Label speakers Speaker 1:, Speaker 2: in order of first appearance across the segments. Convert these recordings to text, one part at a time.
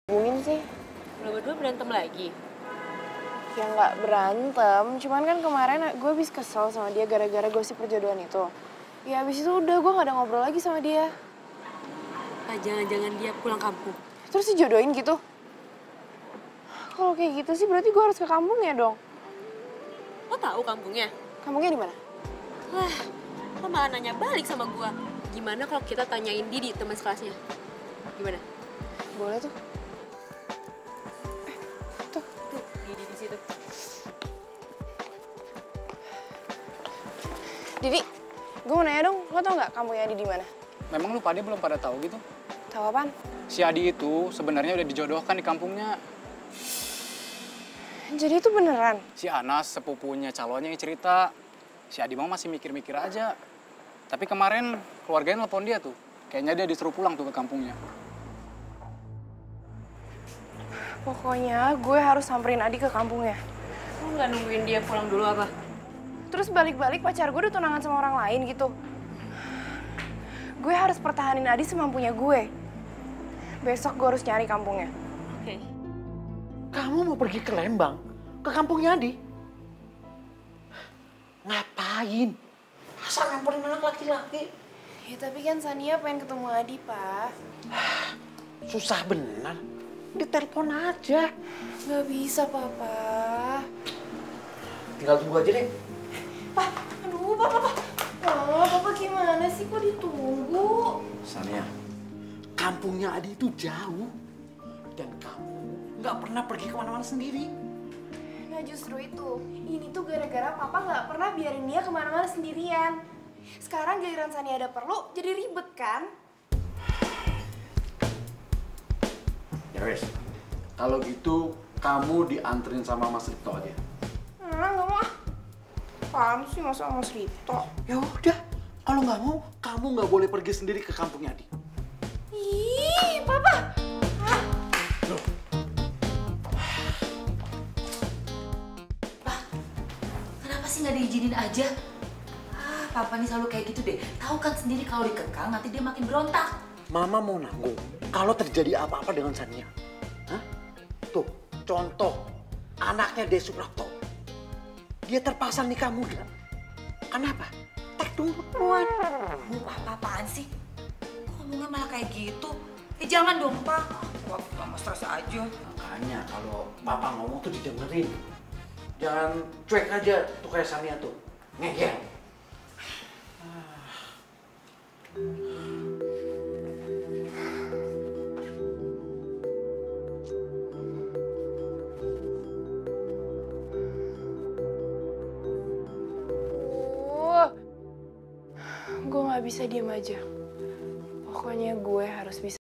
Speaker 1: Hubungin sih.
Speaker 2: Lo berdua berantem lagi?
Speaker 1: Ya nggak berantem, cuman kan kemarin gue habis kesel sama dia gara-gara gosip perjodohan itu. Ya abis itu udah gue nggak ada ngobrol lagi sama dia.
Speaker 2: Ah, jangan-jangan dia pulang kampung.
Speaker 1: Terus dijodohin gitu. Kalau kayak gitu sih berarti gue harus ke kampungnya dong.
Speaker 2: Lo tahu kampungnya?
Speaker 1: Kampungnya di mana?
Speaker 2: Wah, lo malah nanya balik sama gua. Gimana kalau kita tanyain Didi, teman sekelasnya? Gimana?
Speaker 1: Boleh tuh.
Speaker 2: Tuh, Didi di situ.
Speaker 1: Didi, gue mau nanya dong, lo tau nggak kampungnya Adi di mana?
Speaker 3: Memang lu belum pada tahu gitu?
Speaker 1: Tahu apaan?
Speaker 3: Si Adi itu sebenarnya udah dijodohkan di kampungnya.
Speaker 1: Jadi itu beneran?
Speaker 3: Si Anas, sepupunya calonnya yang cerita. Si Adi mau masih mikir-mikir aja. Tapi kemarin keluarganya nelpon dia tuh. Kayaknya dia disuruh pulang tuh ke kampungnya.
Speaker 1: Pokoknya gue harus samperin Adi ke kampungnya.
Speaker 2: Lo nggak nungguin dia pulang dulu apa?
Speaker 1: Terus balik-balik pacar gue udah tunangan sama orang lain gitu. Gue harus pertahanin Adi semampunya gue. Besok gue harus nyari kampungnya.
Speaker 2: Oke.
Speaker 4: Kamu mau pergi ke Lembang? Ke kampungnya Adi? Ngapain? Masa nyamperin anak laki-laki?
Speaker 1: Ya tapi kan Sania pengen ketemu Adi, Pak.
Speaker 4: Susah bener. Ditelepon aja.
Speaker 1: Gak bisa, Papa.
Speaker 4: Tinggal tunggu aja deh.
Speaker 1: Pak, aduh, Papa. Oh, Papa gimana sih? Kok ditunggu?
Speaker 4: Sania, kampungnya Adi itu jauh. Dan kamu nggak pernah pergi kemana-mana sendiri.
Speaker 1: Nah justru itu, ini tuh gara-gara Papa nggak pernah biarin dia kemana-mana sendirian. Sekarang giliran Sania ada perlu, jadi ribet kan?
Speaker 4: Ya wes, kalau gitu kamu dianterin sama Mas Rito aja.
Speaker 1: Nggak mau. Apaan sih masa Mas Rito?
Speaker 4: Ya udah, kalau nggak mau, kamu nggak boleh pergi sendiri ke kampungnya Adi.
Speaker 1: Ih, Papa!
Speaker 4: Loh,
Speaker 5: Kenapa sih nggak diizinin aja? Ah, papa nih selalu kayak gitu deh. Tahu kan sendiri kalau dikekang nanti dia makin berontak.
Speaker 4: Mama mau nanggung kalau terjadi apa-apa dengan Sania. Hah? Tuh, contoh anaknya Des Suprapto. Dia terpaksa nikah muda. Kenapa? Tek duluan.
Speaker 5: Apa-apaan sih? Kok ngomongnya malah kayak gitu? Jangan dong, Pak. Wah, mama stres aja.
Speaker 4: Makanya kalau papa ngomong tuh didengerin. Jangan cuek aja tuh kayak Sania tuh. Ngeyel.
Speaker 1: Gue nggak bisa diem aja. Pokoknya gue harus bisa.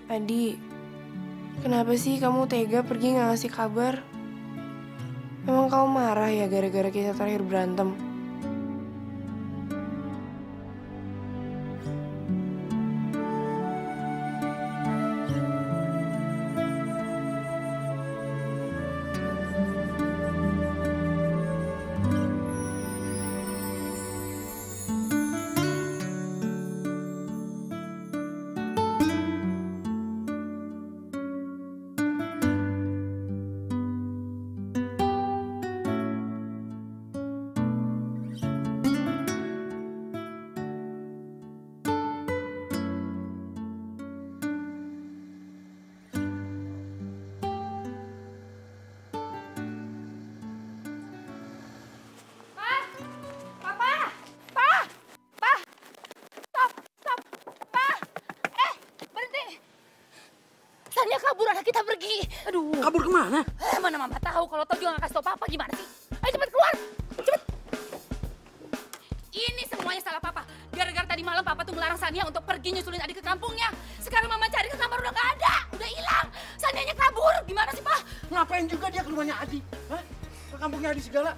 Speaker 1: Adi, kenapa sih kamu tega pergi nggak ngasih kabar? Emang kamu marah ya gara-gara kita terakhir berantem?
Speaker 5: Sania kabur, anak kita pergi. Aduh.
Speaker 4: Kabur kemana?
Speaker 5: Mana mama tahu, kalau tahu juga nggak kasih tau papa gimana sih? Ayo cepet keluar, cepet. Ini semuanya salah papa. Gara-gara tadi malam papa tuh melarang Sania untuk pergi nyusulin adik ke kampung.
Speaker 4: rumahnya Adi. Hah? Ke kampungnya Adi segala.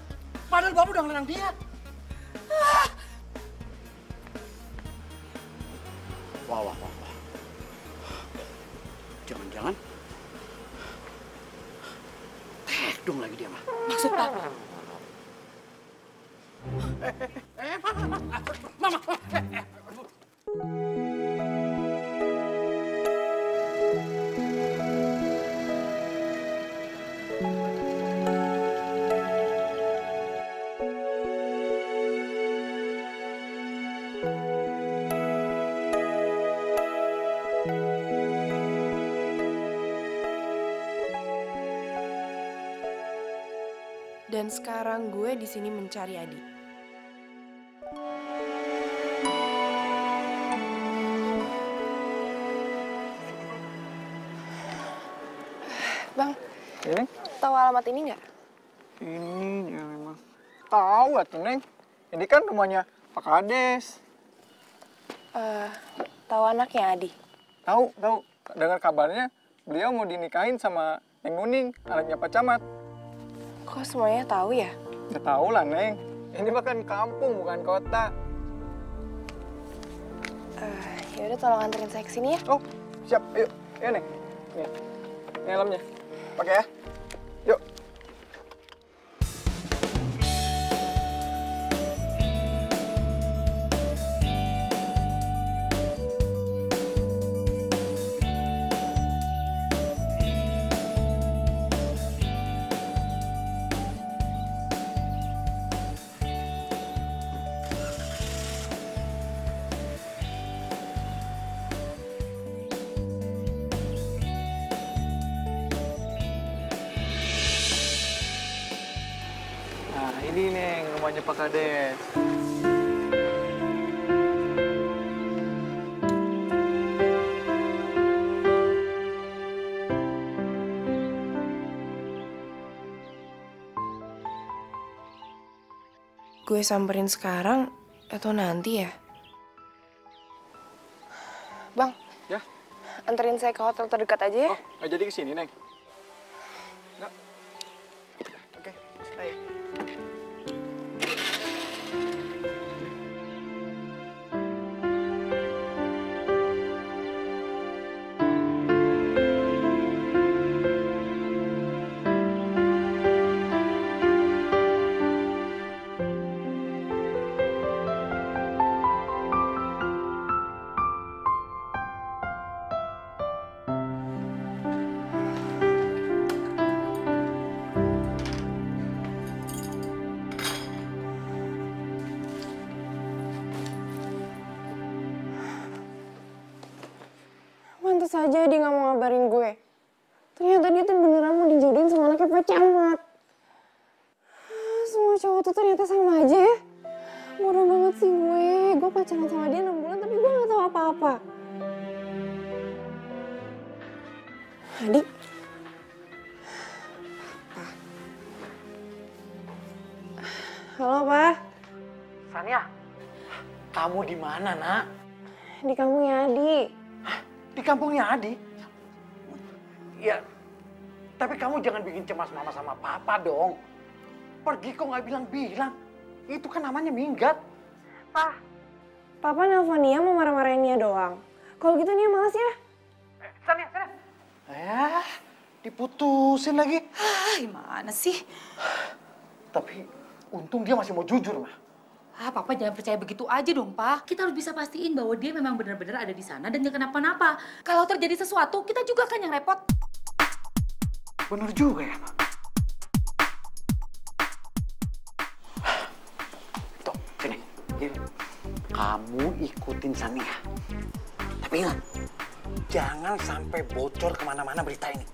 Speaker 4: Padahal Bapak udah ngelarang dia. Wah. Jangan-jangan dong lagi dia mah.
Speaker 5: Maksud Pak?
Speaker 4: Mama.
Speaker 1: Dan sekarang gue di sini mencari Adi. Bang,
Speaker 6: Ini?
Speaker 1: tahu alamat ini nggak?
Speaker 6: Ini ya memang. Tahu atuh, Neng. Ini kan rumahnya Pak Kades.
Speaker 1: Tahu anaknya Adi?
Speaker 6: Tahu. Dengar kabarnya beliau mau dinikahin sama Neng Nuning, anaknya Pak Camat.
Speaker 1: Kok semuanya tahu ya?
Speaker 6: Ya tahu lah, Neng. Ini bahkan kampung, bukan kota.
Speaker 1: Ya udah tolong anterin saya ke sini ya.
Speaker 6: Oh, siap. Ayo, Neng. Nih, ini helmnya. Pakai ya. Yuk. Nah, ini Neng, rumahnya Pak Kades.
Speaker 1: Gue samperin sekarang atau nanti ya? Bang,
Speaker 6: Ya?
Speaker 1: anterin saya ke hotel terdekat aja ya.
Speaker 6: Oh, nggak jadi kesini, Neng? Nggak? Oke, ayo.
Speaker 1: Pantes aja dia nggak mau ngabarin gue. Ternyata dia tuh beneran mau dijodohin sama anaknya Pak Camat. Semua cowok tuh ternyata sama aja ya. Bodoh banget sih gue. Gue pacaran sama dia 6 bulan tapi gue nggak tahu apa-apa. Adi. Papa. Halo, Pak.
Speaker 4: Sania, kamu di mana, Nak?
Speaker 1: Di kampungnya Adi.
Speaker 4: Di kampungnya Adi? Ya, tapi kamu jangan bikin cemas mama sama papa dong. Pergi kok nggak bilang-bilang. Itu kan namanya minggat.
Speaker 1: Pak, Papa nelfon Nia mau marah-marahin Nia doang. Kalau gitu Nia males ya.
Speaker 4: Sania. Diputusin lagi.
Speaker 5: Gimana sih?
Speaker 4: Tapi untung dia masih mau jujur, Mah.
Speaker 5: Papa jangan percaya begitu aja dong, Pak. Kita harus bisa pastiin bahwa dia memang benar-benar ada di sana dan gak kenapa-napa. Kalau terjadi sesuatu, kita juga kan yang repot.
Speaker 4: Bener juga ya, Mah. Tuh, sini. Kamu ikutin Sania. Tapi ingat, jangan sampai bocor kemana-mana berita ini.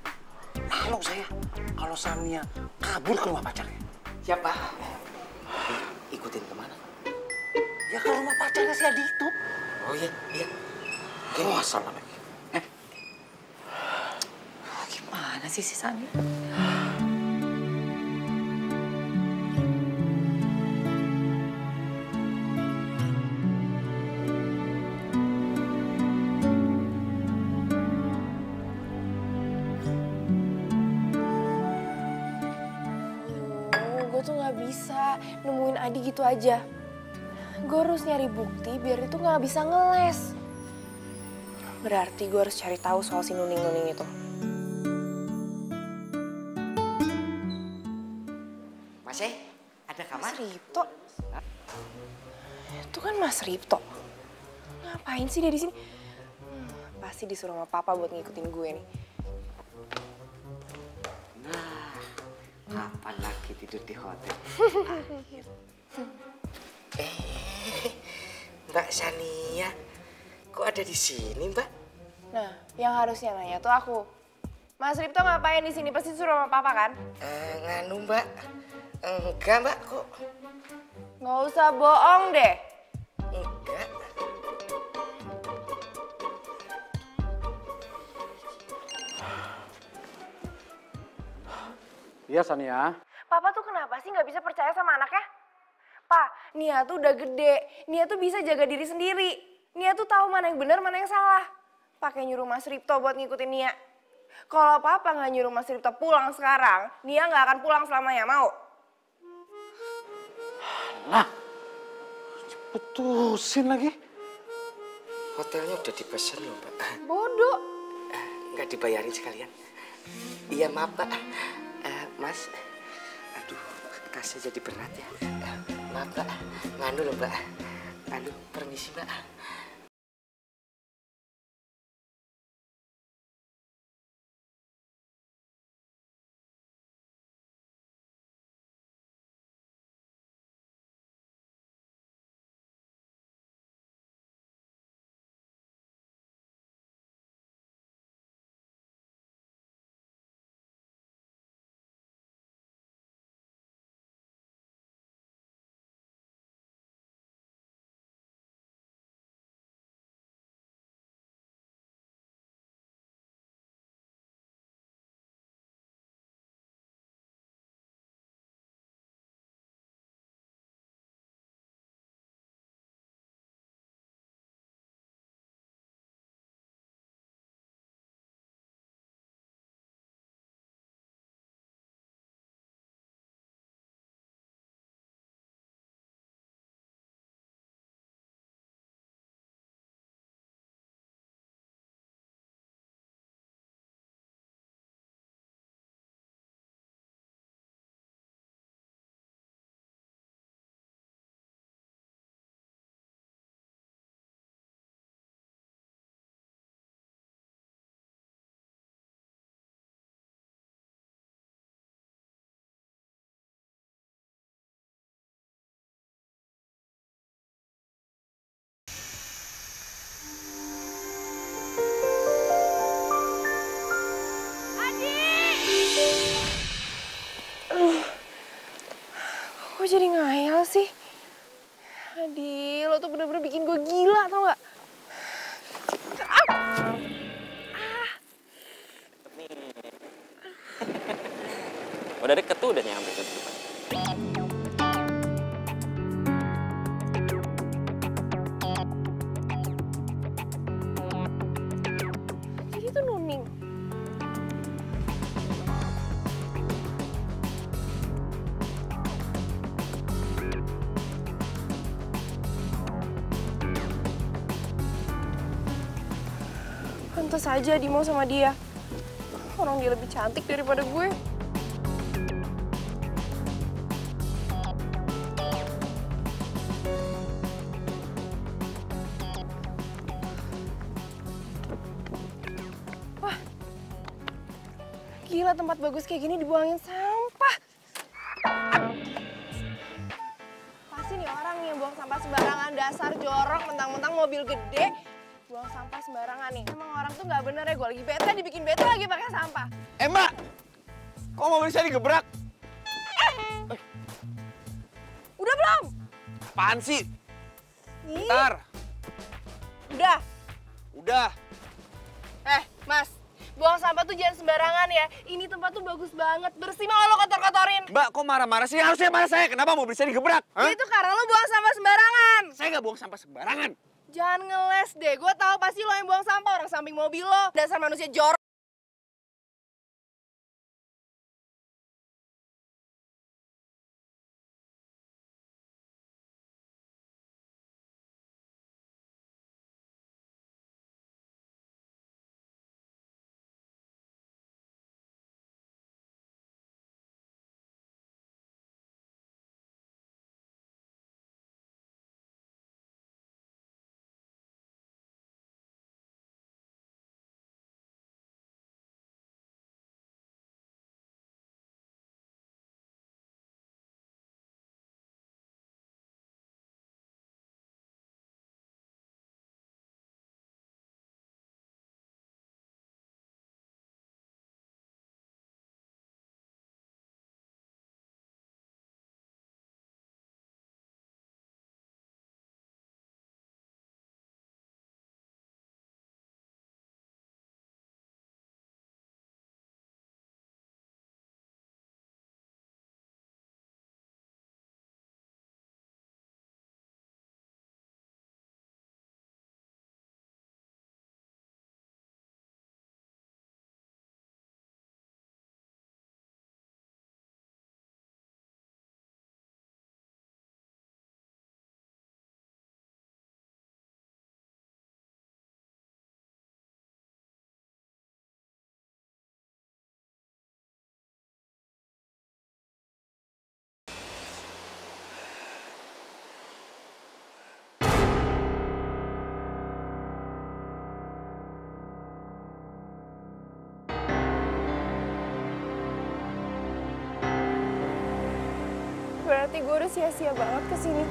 Speaker 4: Malu saya kalau Sania kabur ke rumah pacarnya.
Speaker 5: Siap, Pak. Ikutin kemana?
Speaker 4: Ya ke rumah pacarnya si Adi itu.
Speaker 5: Oh iya.
Speaker 4: Oh, salah lagi.
Speaker 5: Gimana sih si Sani?
Speaker 1: Adi gitu aja. Gue harus nyari bukti biar itu nggak bisa ngeles. Berarti gue harus cari tahu soal si Nuning-Nuning itu.
Speaker 7: Mas ada kamar?
Speaker 1: Mas Ripto? Itu kan Mas Ripto. Ngapain sih dia di sini? Pasti disuruh sama papa buat ngikutin gue nih.
Speaker 7: Nah, kapan lagi tidur di hotel? Mbak Sania, kok ada di sini, Mbak?
Speaker 1: Nah, yang harusnya nanya tuh aku. Mas Ripto ngapain di sini? Pasti disuruh sama papa kan?
Speaker 7: Nganu, Mbak. Enggak, Mbak, kok.
Speaker 1: Nggak usah bohong deh.
Speaker 7: Enggak.
Speaker 3: Iya, Sania.
Speaker 1: Papa tuh kenapa sih nggak bisa percaya sama anaknya? Pak, Nia tuh udah gede. Nia tuh bisa jaga diri sendiri. Nia tuh tahu mana yang benar, mana yang salah. Pakai nyuruh Mas Ripto buat ngikutin Nia. Kalau Papa nggak nyuruh Mas Ripto pulang sekarang, Nia nggak akan pulang selamanya, mau?
Speaker 4: Nah, putusin lagi.
Speaker 7: Hotelnya udah dipesan loh, Mbak.
Speaker 1: Bodoh.
Speaker 7: Nggak dibayarin sekalian. Iya, maaf, Mbak. Mas, aduh, tasnya jadi berat ya. Maaf, Mbak. Nganu loh, Mbak. Nganu, permisi, Mbak.
Speaker 1: Kok jadi ngayal sih? Adi, lo tuh bener-bener bikin gue gila, tau gak?
Speaker 8: Udah deket tuh, udah nyampe tuh.
Speaker 1: Jadi itu Nuning. Pantes aja Adi mau sama dia. Orang dia lebih cantik daripada gue. Wah, gila tempat bagus kayak gini dibuangin sampah. Pasti nih orang nih yang buang sampah sembarangan, dasar jorok, mentang-mentang mobil gede. Buang sampah sembarangan nih. Emang orang tuh nggak bener ya, gue lagi bete, dibikin bete lagi pakai sampah.
Speaker 6: Mbak, kok mobil saya digebrak?
Speaker 1: Udah belum?
Speaker 6: Apaan sih?
Speaker 1: Ih,
Speaker 6: Ntar.
Speaker 1: udah.
Speaker 6: Udah.
Speaker 1: Mas, buang sampah tuh jangan sembarangan ya. Ini tempat tuh bagus banget, bersih mah lo kotor-kotorin.
Speaker 6: Mbak, kok marah-marah sih? Harusnya marah saya. Kenapa mobil saya digebrak? Hah?
Speaker 1: Itu karena lo buang sampah sembarangan.
Speaker 6: Saya nggak buang sampah sembarangan.
Speaker 1: Jangan ngeles deh, gue tahu pasti lo yang buang sampah, orang samping mobil lo. Dasar manusia jorok. berarti gue udah sia-sia banget kesini.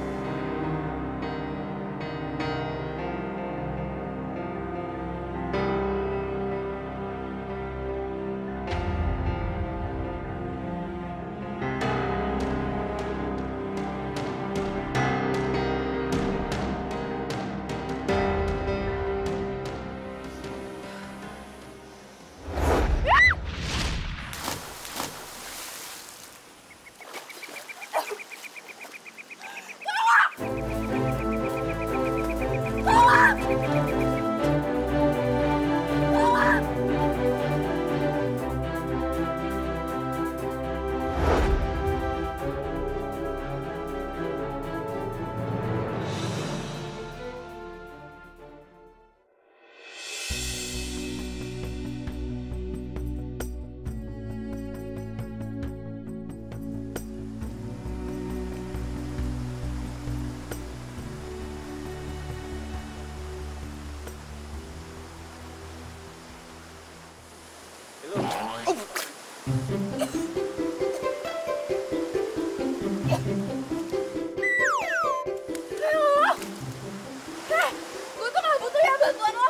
Speaker 1: Gue tuh gak butuh ya bantuan lo.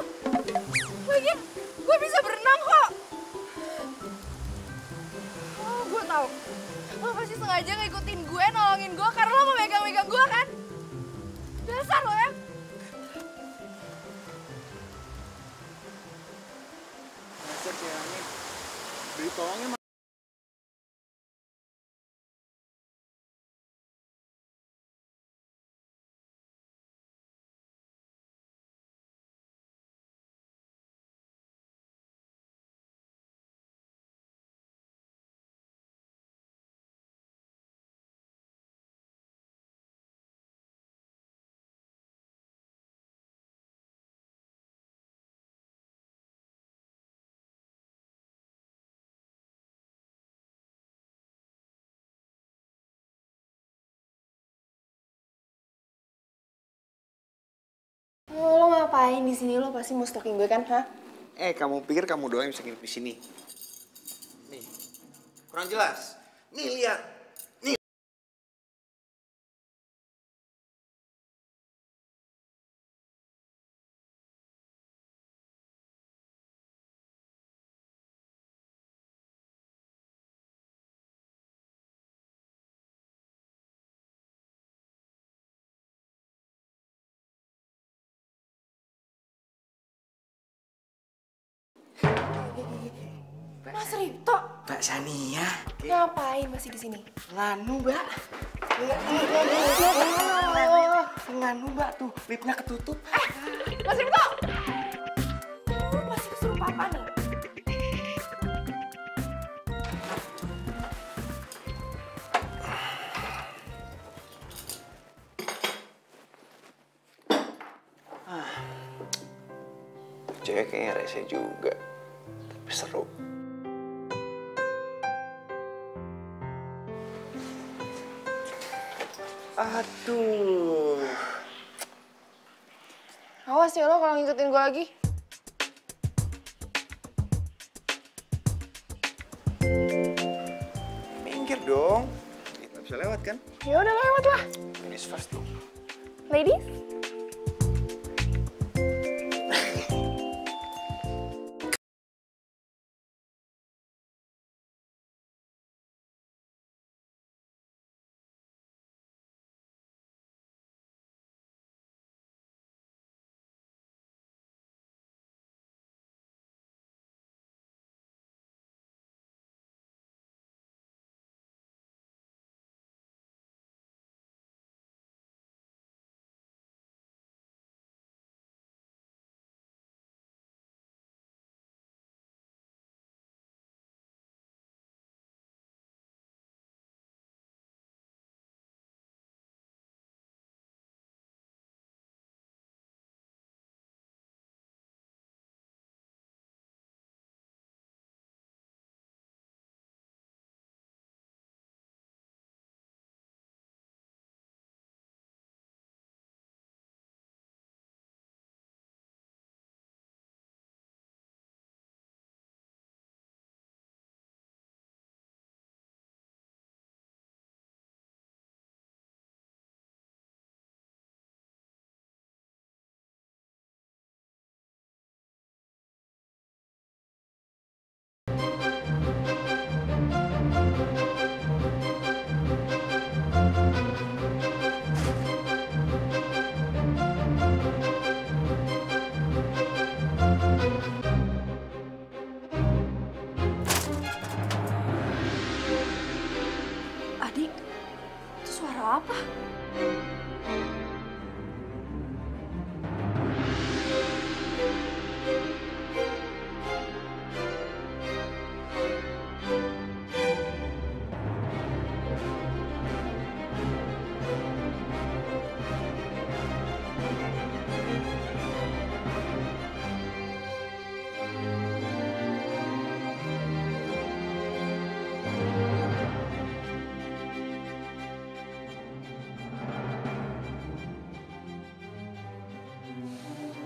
Speaker 1: Lagian gue bisa berenang kok. Oh, gue tahu. Lo pasti sengaja ngikutin gue, nolongin gue karena lo mau megang-megang gue kan? Dasar lo ya.
Speaker 6: Dasar si Ami. Beli tolongnya mah.
Speaker 1: Lo ngapain di sini? Lo pasti mau stalking gue kan, hah?
Speaker 4: Kamu pikir kamu doang yang bisa nginep di sini? Nih, kurang jelas. Nih, lihat. Nih.
Speaker 1: Mas Ripto,
Speaker 7: Mbak Sania.
Speaker 1: ngapain masih di sini?
Speaker 7: Nganu, Mbak. Nganu, Mbak, tuh. Lipnya ketutup.
Speaker 1: Mas Ripto! Lo masih kesurupan apa nih?
Speaker 6: Cewek kayaknya rese juga. Tapi seru.
Speaker 7: Aduh.
Speaker 1: Awas ya lo kalau ngikutin gue lagi.
Speaker 6: Minggir dong. Kita bisa lewat kan?
Speaker 1: Ya udah lewat lah.
Speaker 6: Ladies first dong.
Speaker 1: Ladies?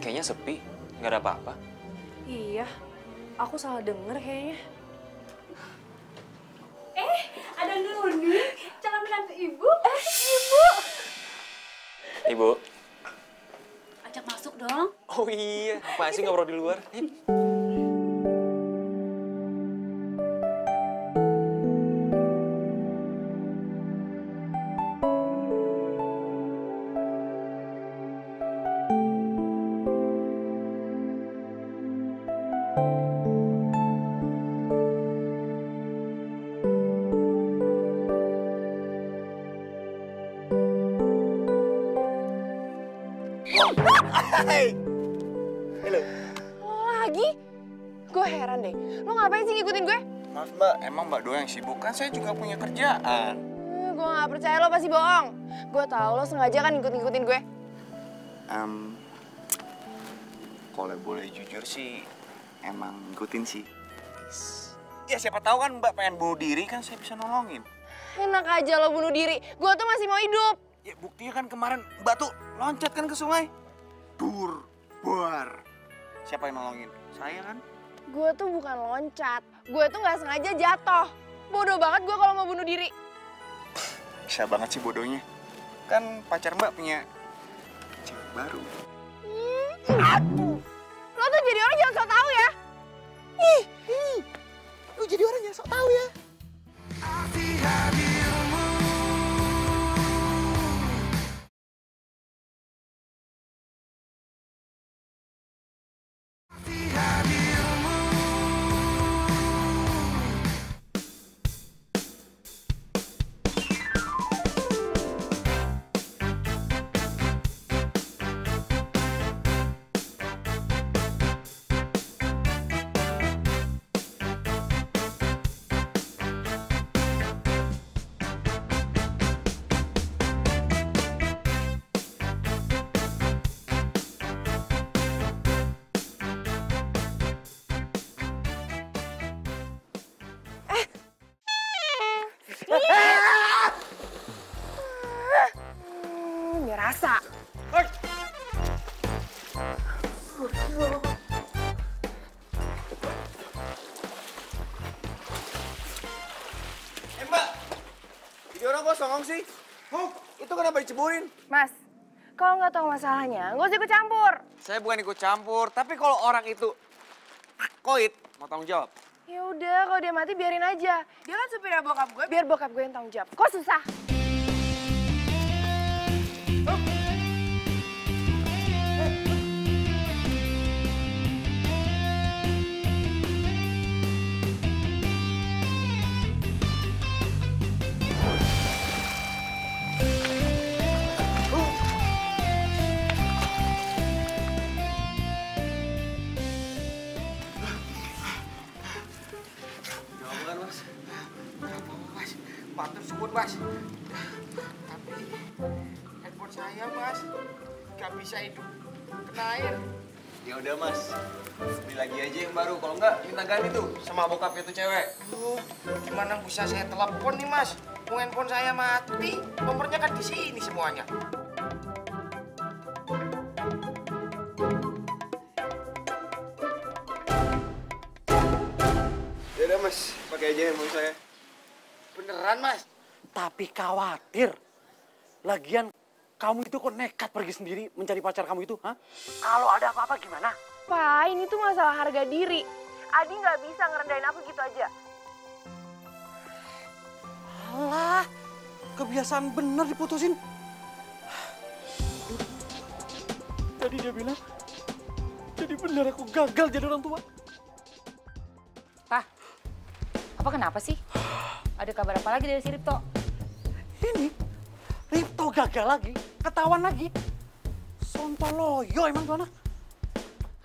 Speaker 8: kayaknya sepi, nggak ada apa-apa.
Speaker 1: Iya, aku salah denger kayaknya.
Speaker 2: Ada Nuni, calon menantu ibu.
Speaker 8: Ibu.
Speaker 2: Ajak masuk dong.
Speaker 8: Oh iya, apa sih ngobrol di luar?
Speaker 6: Halo.
Speaker 1: Lo lagi? Gue heran deh, lo ngapain sih ngikutin gue?
Speaker 6: Maaf mbak, emang mbak doang yang sibuk? Kan saya juga punya kerjaan.
Speaker 1: Gue gak percaya lo pasti bohong. Gue tahu lo sengaja kan ngikut-ngikutin gue.
Speaker 6: Kalau boleh jujur sih, emang ngikutin sih. Ya siapa tahu kan mbak pengen bunuh diri kan saya bisa nolongin.
Speaker 1: Enak aja lo bunuh diri, gue tuh masih mau hidup.
Speaker 6: Ya buktinya kan kemarin mbak tuh loncat kan ke sungai. Buar. Siapa yang nolongin? Saya kan?
Speaker 1: Gue tuh bukan loncat, gue tuh gak sengaja jatuh. Bodoh banget gue kalau mau bunuh diri.
Speaker 6: Bisa banget sih bodohnya. Kan pacar mbak punya cewek baru.
Speaker 1: Lo tuh jadi orang jangan sok tahu ya.
Speaker 6: Lu jadi orang yang sok tahu ya.
Speaker 1: Biar rasa.
Speaker 6: Mbak, jadi orang kok songong sih? Itu kenapa diceburin?
Speaker 1: Mas, kalau nggak tahu masalahnya, nggak usah ikut campur.
Speaker 6: Saya bukan ikut campur, tapi kalau orang itu koit, mau tanggung jawab.
Speaker 1: Ya udah, kalau dia mati biarin aja. Dia kan supirnya bokap gue, biar bokap gue yang tanggung jawab. Kok susah?
Speaker 6: Jangan mas. Mas, matur suwun mas. Tapi handphone saya mas, nggak bisa hidup kena air. Ya udah mas, beli lagi aja yang baru. Kalau nggak minta ganti tuh sama bokapnya tuh cewek. Gimana bisa saya telepon nih mas? Handphone saya mati, nomornya kan di sini semuanya. Ya udah mas, pakai aja handphone saya. Beneran mas?
Speaker 4: Tapi khawatir. Lagian kamu itu kok nekat pergi sendiri mencari pacar kamu itu, ha? Kalau ada apa-apa gimana?
Speaker 1: Pak, ini tuh masalah harga diri. Adi nggak bisa ngerendahin aku gitu aja.
Speaker 4: Alah, kebiasaan bener diputusin. Tadi dia bilang, jadi bener aku gagal jadi orang tua.
Speaker 5: Pak, apa kenapa sih? Ada kabar apa lagi dari si Ripto?
Speaker 4: Ini, Ripto gagal lagi, ketahuan lagi. Sontoloyo emang tuh anak.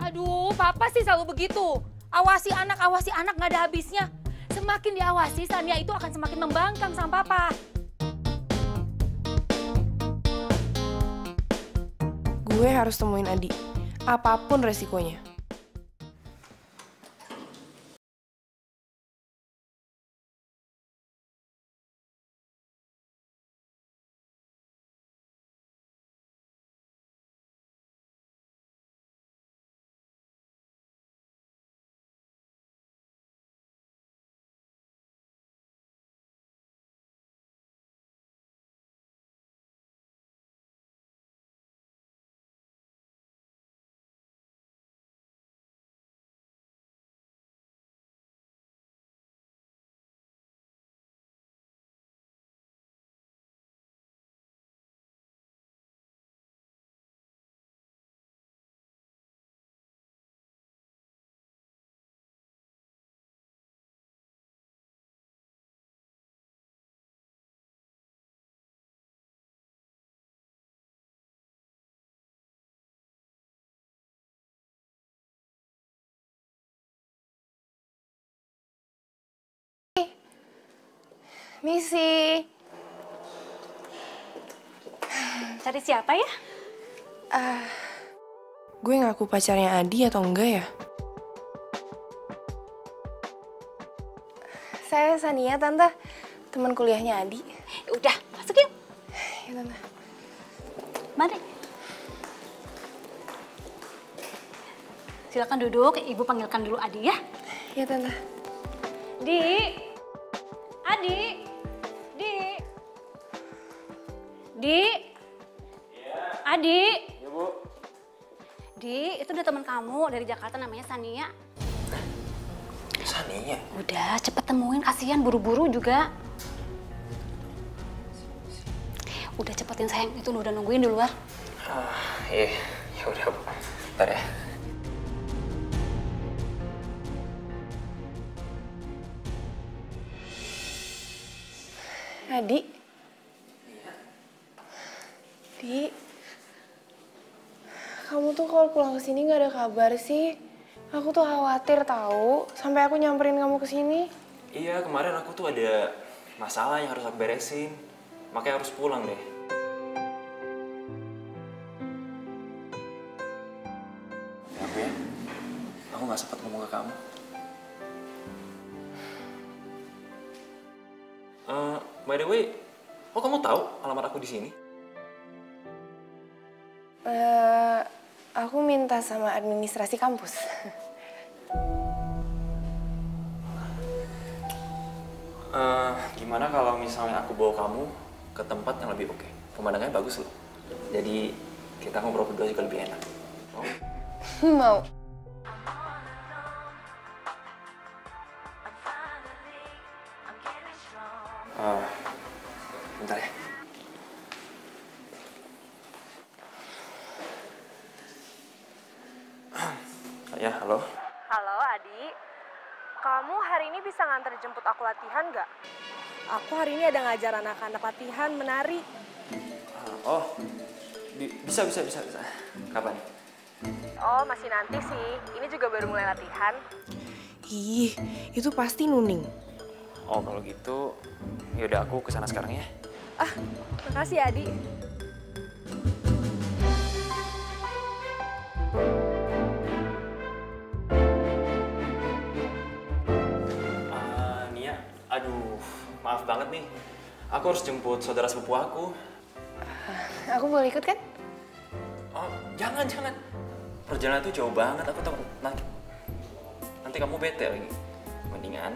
Speaker 5: Aduh, papa sih selalu begitu. Awasi anak nggak ada habisnya. Semakin diawasi, Sania itu akan semakin membangkang sama papa.
Speaker 1: Gue harus temuin Adi, apapun resikonya. Misi.
Speaker 9: Cari siapa ya?
Speaker 1: Gue ngaku pacarnya Adi atau enggak ya? Saya Sania, Tante. Teman kuliahnya Adi.
Speaker 9: Udah, masuk yuk.
Speaker 1: Ya, Tante.
Speaker 9: Mari. Silakan duduk, Ibu panggilkan dulu Adi ya.
Speaker 1: Ya, Tante.
Speaker 9: Di. Adi. Di. Di. Adi.
Speaker 8: Ya, Bu.
Speaker 9: Di, itu udah teman kamu dari Jakarta namanya Sania.
Speaker 8: Sania?
Speaker 9: Udah, cepet temuin, kasihan buru-buru juga. Udah cepetin sayang, itu udah nungguin di luar.
Speaker 8: Iya, ya udah, Bu. Bentar ya.
Speaker 1: Adi. Di. Kamu tuh kalau pulang ke sini nggak ada kabar sih. Aku tuh khawatir tahu sampai aku nyamperin kamu ke sini.
Speaker 8: Iya, kemarin aku tuh ada masalah yang harus aku beresin. Makanya harus pulang deh. Ya, Bu ya. Aku nggak sempat ngomong ke kamu. By the way, kok kamu tahu alamat aku di sini?
Speaker 1: Aku minta sama administrasi kampus.
Speaker 8: Gimana kalau misalnya aku bawa kamu ke tempat yang lebih oke? Pemandangannya bagus loh. Jadi kita ngobrol berdua juga lebih enak. Mau?
Speaker 1: Mau.
Speaker 8: Bentar ya. Ya, halo.
Speaker 1: Halo Adi, kamu hari ini bisa nganter jemput aku latihan nggak? Aku hari ini ada ngajar anak-anak latihan menari.
Speaker 8: Oh, bisa. Kapan?
Speaker 1: Oh masih nanti sih, ini juga baru mulai latihan. Ih, itu pasti Nuning.
Speaker 8: Oh, kalau gitu, yaudah aku kesana sekarang ya.
Speaker 1: Makasih Adi.
Speaker 8: Nia, aduh, maaf banget nih. Aku harus jemput saudara sepupu aku.
Speaker 1: Aku boleh ikut kan?
Speaker 8: Oh, jangan. Perjalanan itu jauh banget, aku takut nanti kamu bete lagi. Mendingan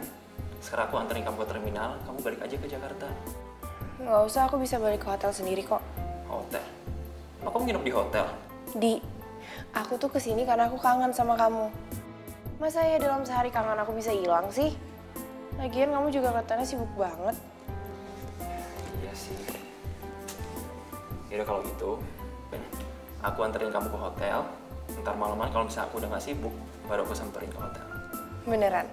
Speaker 8: sekarang aku anterin kamu ke terminal, kamu balik aja ke Jakarta.
Speaker 1: Nggak usah, aku bisa balik ke hotel sendiri kok.
Speaker 8: Hotel? Oh, kamu nginep di hotel?
Speaker 1: Di, aku tuh kesini karena aku kangen sama kamu. Masa ya dalam sehari kangen aku bisa hilang sih? Lagian kamu juga katanya sibuk banget.
Speaker 8: Iya sih. Yaudah kalau gitu, aku anterin kamu ke hotel. Ntar malaman kalau misalnya aku udah gak sibuk, baru aku samperin ke hotel.
Speaker 1: Beneran?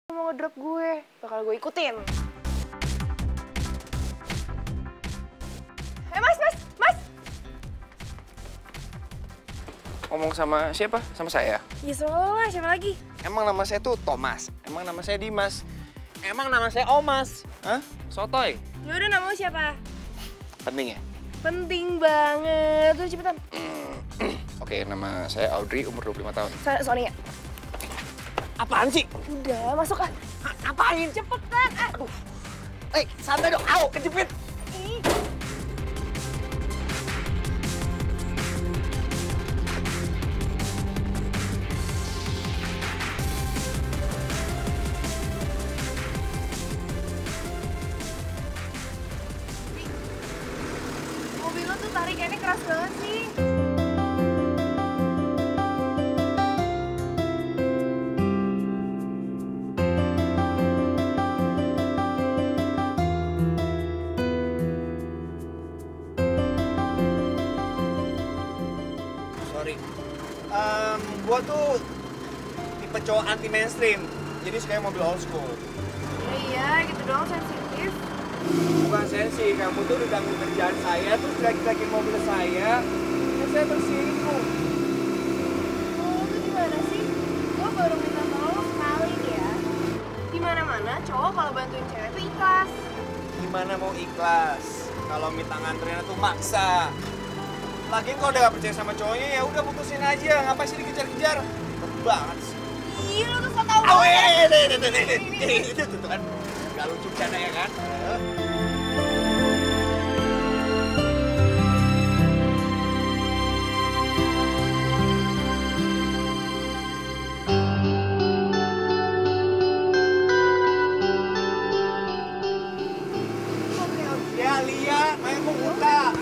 Speaker 1: Mau ngedrop gue, bakal gue ikutin. Mas!
Speaker 6: Ngomong sama siapa? Sama saya?
Speaker 1: Ya selalu lah, siapa lagi?
Speaker 6: Emang nama saya tuh Thomas. Emang nama saya Dimas. Emang nama saya Omas. Hah? Sotoy?
Speaker 1: Yaudah, nama lu siapa?
Speaker 6: Penting ya?
Speaker 1: Penting banget. Tuh cepetan.
Speaker 6: Oke, nama saya Audrey, umur 25 tahun.
Speaker 1: Sonia.
Speaker 6: Apaan sih?
Speaker 1: Udah, masuk ah.
Speaker 6: Ngapain?
Speaker 1: Cepetan.
Speaker 6: Aduh. Santai dong. Au, kejepit.
Speaker 1: Ih. Mobil lo tuh tarikannya keras banget sih.
Speaker 6: Sorry. Gua tuh tipe cowok anti mainstream. Jadi suka mobil old school.
Speaker 1: Iya, gitu doang sensitif.
Speaker 6: Bukan sensi, kamu tuh udah ganggu kerjaan saya, terus lagi mobil saya. Ya saya tersinggung.
Speaker 1: Lo tuh gimana sih? Gue baru minta tolong sekali nih ya. Di mana-mana cowok kalau bantuin cewek tuh ikhlas.
Speaker 6: Gimana mau ikhlas? Kalau minta nganterin tuh maksa. Lagian kalau udah gak percaya sama cowoknya ya udah putusin aja. Ngapain sih dikejar-kejar? Betul banget sih.
Speaker 1: Ih, lo tuh so tau
Speaker 6: Awe,
Speaker 1: banget.
Speaker 6: itu kan. Gak lucu bercanda ya kan? Ya, lihat, main mau buta.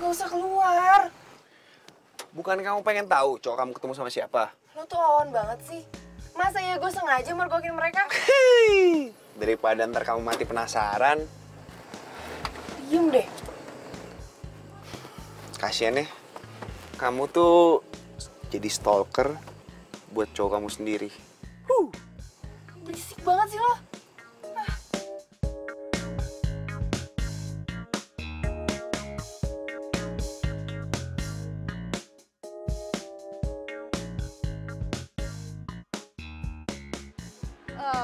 Speaker 1: Gak usah keluar.
Speaker 6: Bukan kamu pengen tahu cowok kamu ketemu sama siapa?
Speaker 1: Lo tuh awan banget sih. Masa ya gue sengaja mergokin mereka?
Speaker 6: Hei, daripada ntar kamu mati penasaran.
Speaker 1: Diem deh.
Speaker 6: Kasian ya, kamu tuh jadi stalker buat cowok kamu sendiri.
Speaker 1: Berisik banget sih lo.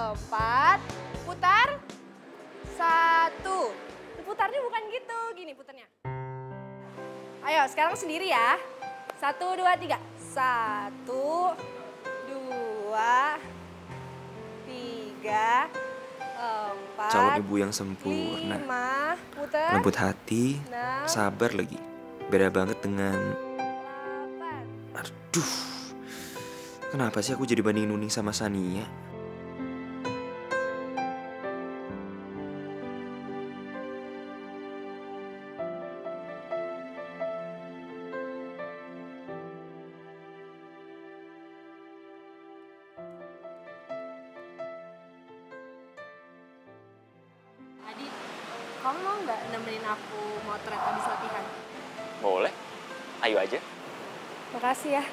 Speaker 1: Empat, putar, satu. Putarnya bukan gitu, gini putarnya. Ayo, sekarang sendiri ya. 1, 2, 3. 1, 2, 3, 4.
Speaker 8: Calon ibu yang sempurna,
Speaker 1: 5, putar.
Speaker 8: lembut hati,
Speaker 1: 6,
Speaker 8: sabar lagi. Beda banget dengan...
Speaker 1: 8.
Speaker 8: Aduh, kenapa sih aku jadi banding Nuning sama Sania?
Speaker 2: Adit, kamu mau nggak nemenin aku motret habis latihan?
Speaker 8: Boleh, ayo aja.
Speaker 1: Makasih ya.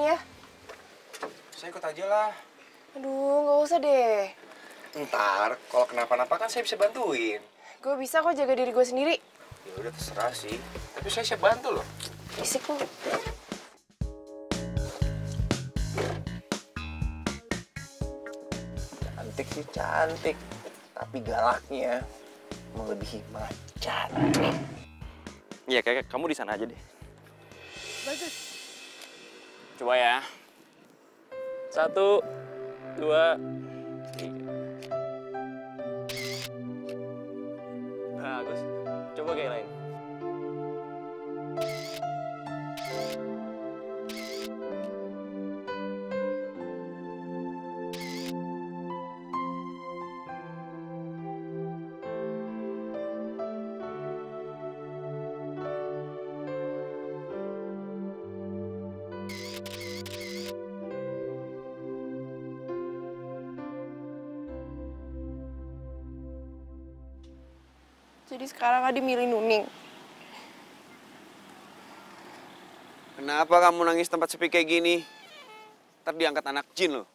Speaker 1: ya.
Speaker 6: Saya ikut aja lah.
Speaker 1: Aduh, nggak usah deh.
Speaker 6: Ntar, kalau kenapa-napa kan saya bisa bantuin.
Speaker 1: Gue bisa kok jaga diri gue sendiri.
Speaker 6: Ya udah terserah sih. Tapi saya siap bantu loh.
Speaker 1: Fisik lo.
Speaker 6: Cantik sih cantik. Tapi galaknya melebihi macan.
Speaker 8: Iya, kayak kamu di sana aja deh.
Speaker 1: Bagus.
Speaker 8: Coba ya. 1, 2, 3. Bagus. Coba kayak lain.
Speaker 1: Jadi sekarang Adi milih Nuning.
Speaker 6: Kenapa kamu nangis tempat sepi kayak gini? Ntar diangkat anak jin loh.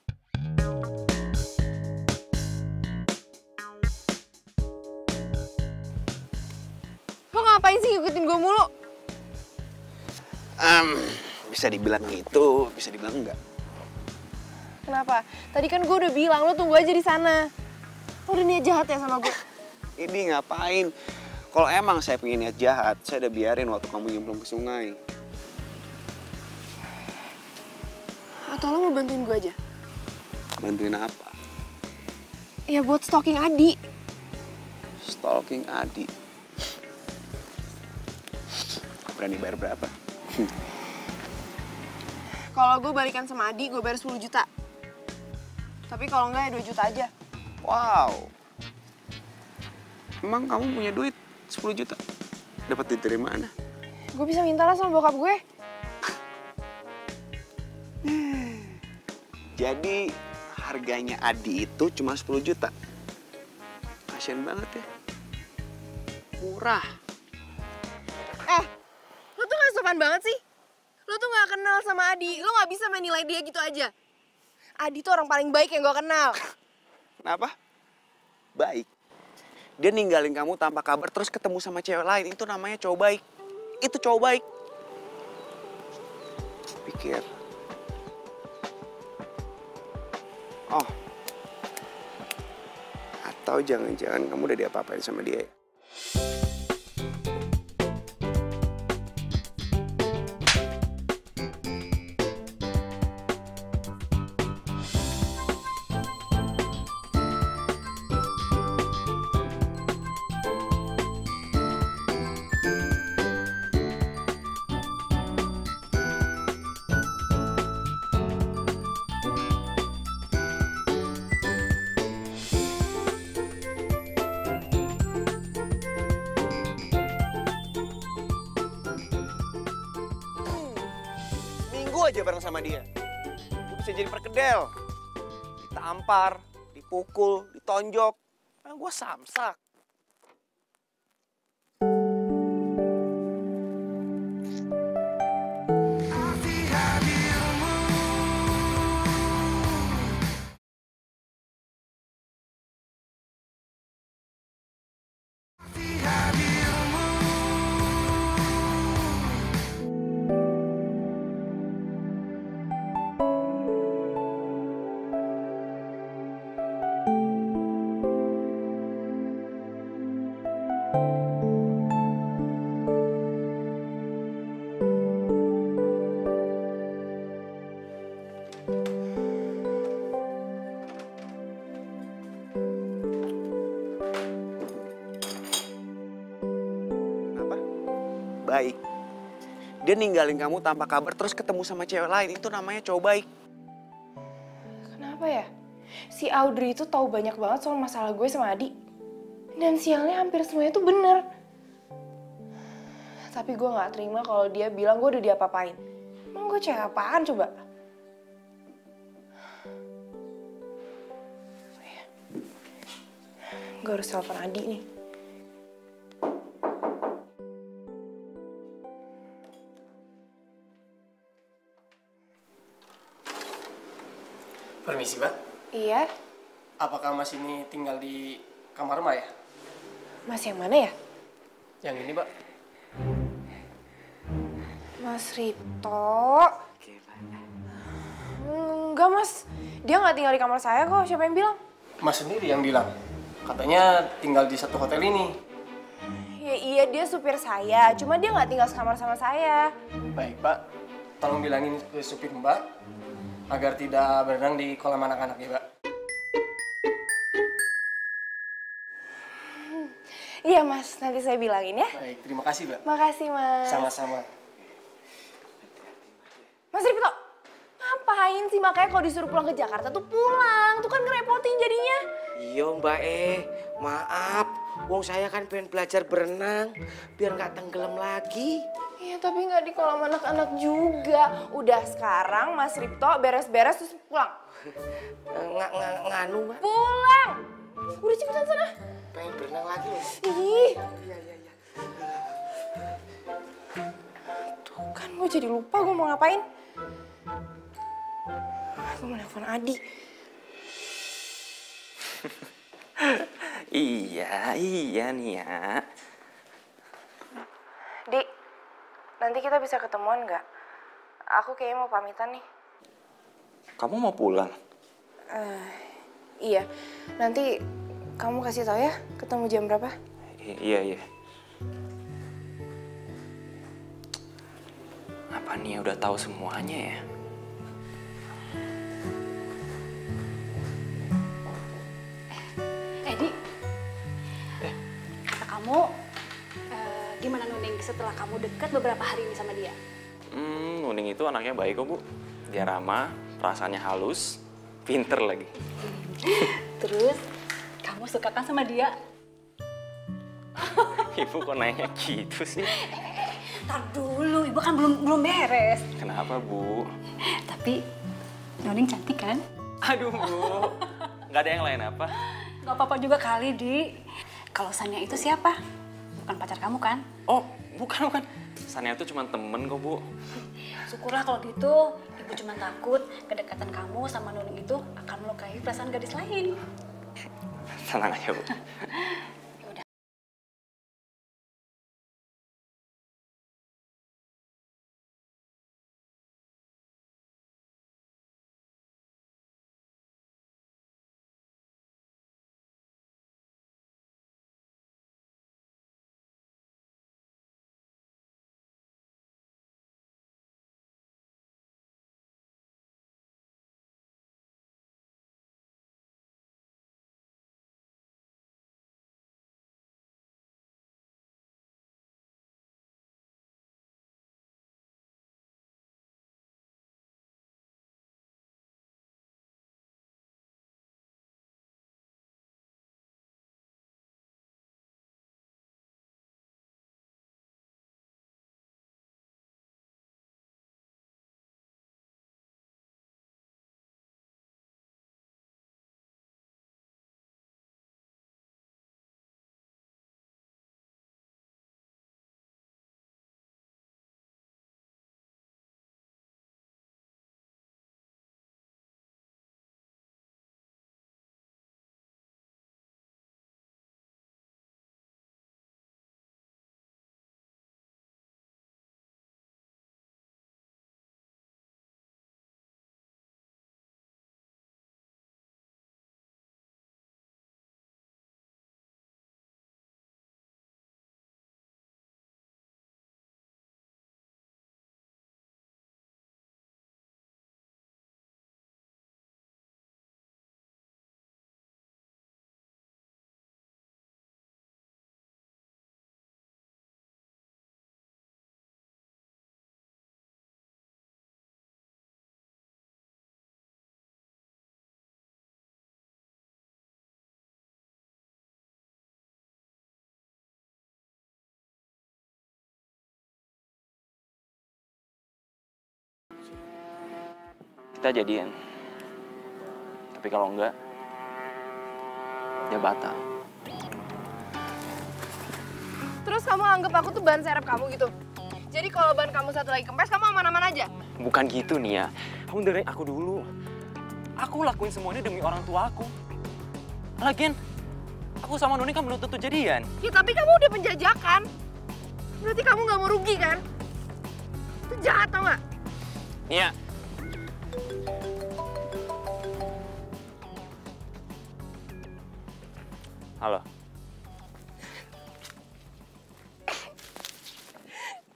Speaker 1: Lo ngapain sih ngikutin gue mulu?
Speaker 6: Bisa dibilang gitu, bisa dibilang enggak.
Speaker 1: Kenapa? Tadi kan gue udah bilang lo tunggu aja di sana. Lo udah niat jahat ya sama gue?
Speaker 6: Ini ngapain? Kalau emang saya pengen niat jahat, saya udah biarin waktu kamu nyemplung ke sungai.
Speaker 1: Atau lo mau bantuin gue aja?
Speaker 6: Bantuin apa?
Speaker 1: Ya buat stalking Adi.
Speaker 6: Stalking Adi. Berani bayar berapa?
Speaker 1: Kalau gue balikan sama Adi, gue bayar 10 juta. Tapi kalau enggak ya 2 juta aja.
Speaker 6: Wow. Emang kamu punya duit 10 juta? Dapat duit dari mana?
Speaker 1: Gue bisa minta lah sama bokap gue.
Speaker 6: Jadi harganya Adi itu cuma 10 juta. Kasian banget ya. Murah.
Speaker 1: Lo tuh gak sopan banget sih. Lo tuh gak kenal sama Adi. Lo gak bisa menilai dia gitu aja. Adi tuh orang paling baik yang gue kenal.
Speaker 6: Kenapa? Baik. Dia ninggalin kamu tanpa kabar terus ketemu sama cewek lain. Itu namanya cowok baik. Itu cowok baik. Pikir. Oh. Atau jangan-jangan kamu udah diapa-apain sama dia ya? Aja bareng sama dia. Gue bisa jadi perkedel. Ditampar, dipukul, ditonjok. Nah, gue samsak. Baik. Dia ninggalin kamu tanpa kabar terus ketemu sama cewek lain. Itu namanya cowok baik.
Speaker 1: Kenapa ya? Si Audrey itu tahu banyak banget soal masalah gue sama Adi. Dan sialnya hampir semuanya itu bener. Tapi gue gak terima kalau dia bilang gue udah diapa-apain. Emang gue cewek apaan coba? Gue harus telepon Adi nih.
Speaker 6: Permisi, Mbak.
Speaker 1: Iya,
Speaker 6: Apakah Mas ini tinggal di kamar Mbak ya?
Speaker 1: Mas yang mana ya?
Speaker 6: Yang ini, Mbak.
Speaker 1: Mas Ripto.
Speaker 7: Oke, Pak.
Speaker 1: Enggak, Mas. Dia nggak tinggal di kamar saya kok. Siapa yang bilang?
Speaker 6: Mas sendiri yang bilang. Katanya tinggal di satu hotel ini.
Speaker 1: Ya iya, dia supir saya. Cuma dia nggak tinggal sekamar sama saya.
Speaker 6: Baik, Pak. Tolong bilangin ke supir Mbak agar tidak berenang di kolam anak-anak ya, Mbak.
Speaker 1: Iya, Mas. Nanti saya bilangin ya.
Speaker 6: Baik, terima kasih, Mbak.
Speaker 1: Makasih, Mas.
Speaker 6: Sama-sama.
Speaker 1: Mas Ripto, ngapain sih? Makanya kalau disuruh pulang ke Jakarta tuh pulang. Tuh kan ngerepotin jadinya.
Speaker 7: Iya Mbak maaf. Wong saya kan pengen belajar berenang biar nggak tenggelam lagi.
Speaker 1: Iya, tapi nggak di kolam anak-anak juga. Udah sekarang Mas Ripto beres-beres terus pulang.
Speaker 7: Nganu Mbak.
Speaker 1: Pulang! Udah cepetan sana.
Speaker 7: Pengen berenang lagi loh.
Speaker 1: Ih,
Speaker 7: Iya.
Speaker 1: tuh kan gue jadi lupa gue mau ngapain. Gue mau nelfon Adi.
Speaker 8: Iya nih ya.
Speaker 1: Di, nanti kita bisa ketemuan nggak? Aku kayaknya mau pamitan nih.
Speaker 8: Kamu mau pulang?
Speaker 1: Iya, nanti kamu kasih tau ya ketemu jam berapa?
Speaker 8: Iya. Apa nih udah tahu semuanya ya?
Speaker 9: Di, kata kamu, gimana Nuning setelah kamu deket beberapa hari ini sama dia?
Speaker 8: Nuning itu anaknya baik kok, Bu. Dia ramah, perasaannya halus, pinter lagi.
Speaker 9: Terus, kamu suka kan sama dia?
Speaker 8: Ibu kok nanya gitu sih?
Speaker 9: Tar dulu, ibu kan belum beres.
Speaker 8: Kenapa, Bu?
Speaker 9: Tapi, Nuning cantik kan?
Speaker 8: Aduh, Bu. Nggak ada yang lain apa?
Speaker 9: Gak apa-apa juga kali, Di. Kalau Sania itu siapa? Bukan pacar kamu kan?
Speaker 8: Oh, bukan. Sania itu cuma temen kok, Bu.
Speaker 9: Syukurlah kalau gitu, ibu cuma takut kedekatan kamu sama Nuning itu akan melukai perasaan gadis lain.
Speaker 8: Tenang aja, Bu.
Speaker 9: Yaudah.
Speaker 8: Kita jadian. Tapi kalau enggak, dia batal.
Speaker 1: Terus kamu anggap aku tuh ban serep kamu gitu? Jadi kalau ban kamu satu lagi kempes, kamu aman-aman aja?
Speaker 8: Bukan gitu nih ya. Kamu dengerin aku dulu. Aku lakuin semua ini demi orang tua aku. Lagian, aku sama Nuni kan belum tentu jadian.
Speaker 1: Ya tapi kamu udah penjajakan. Berarti kamu nggak mau rugi kan? Itu jahat tau nggak?
Speaker 8: Nia. Halo.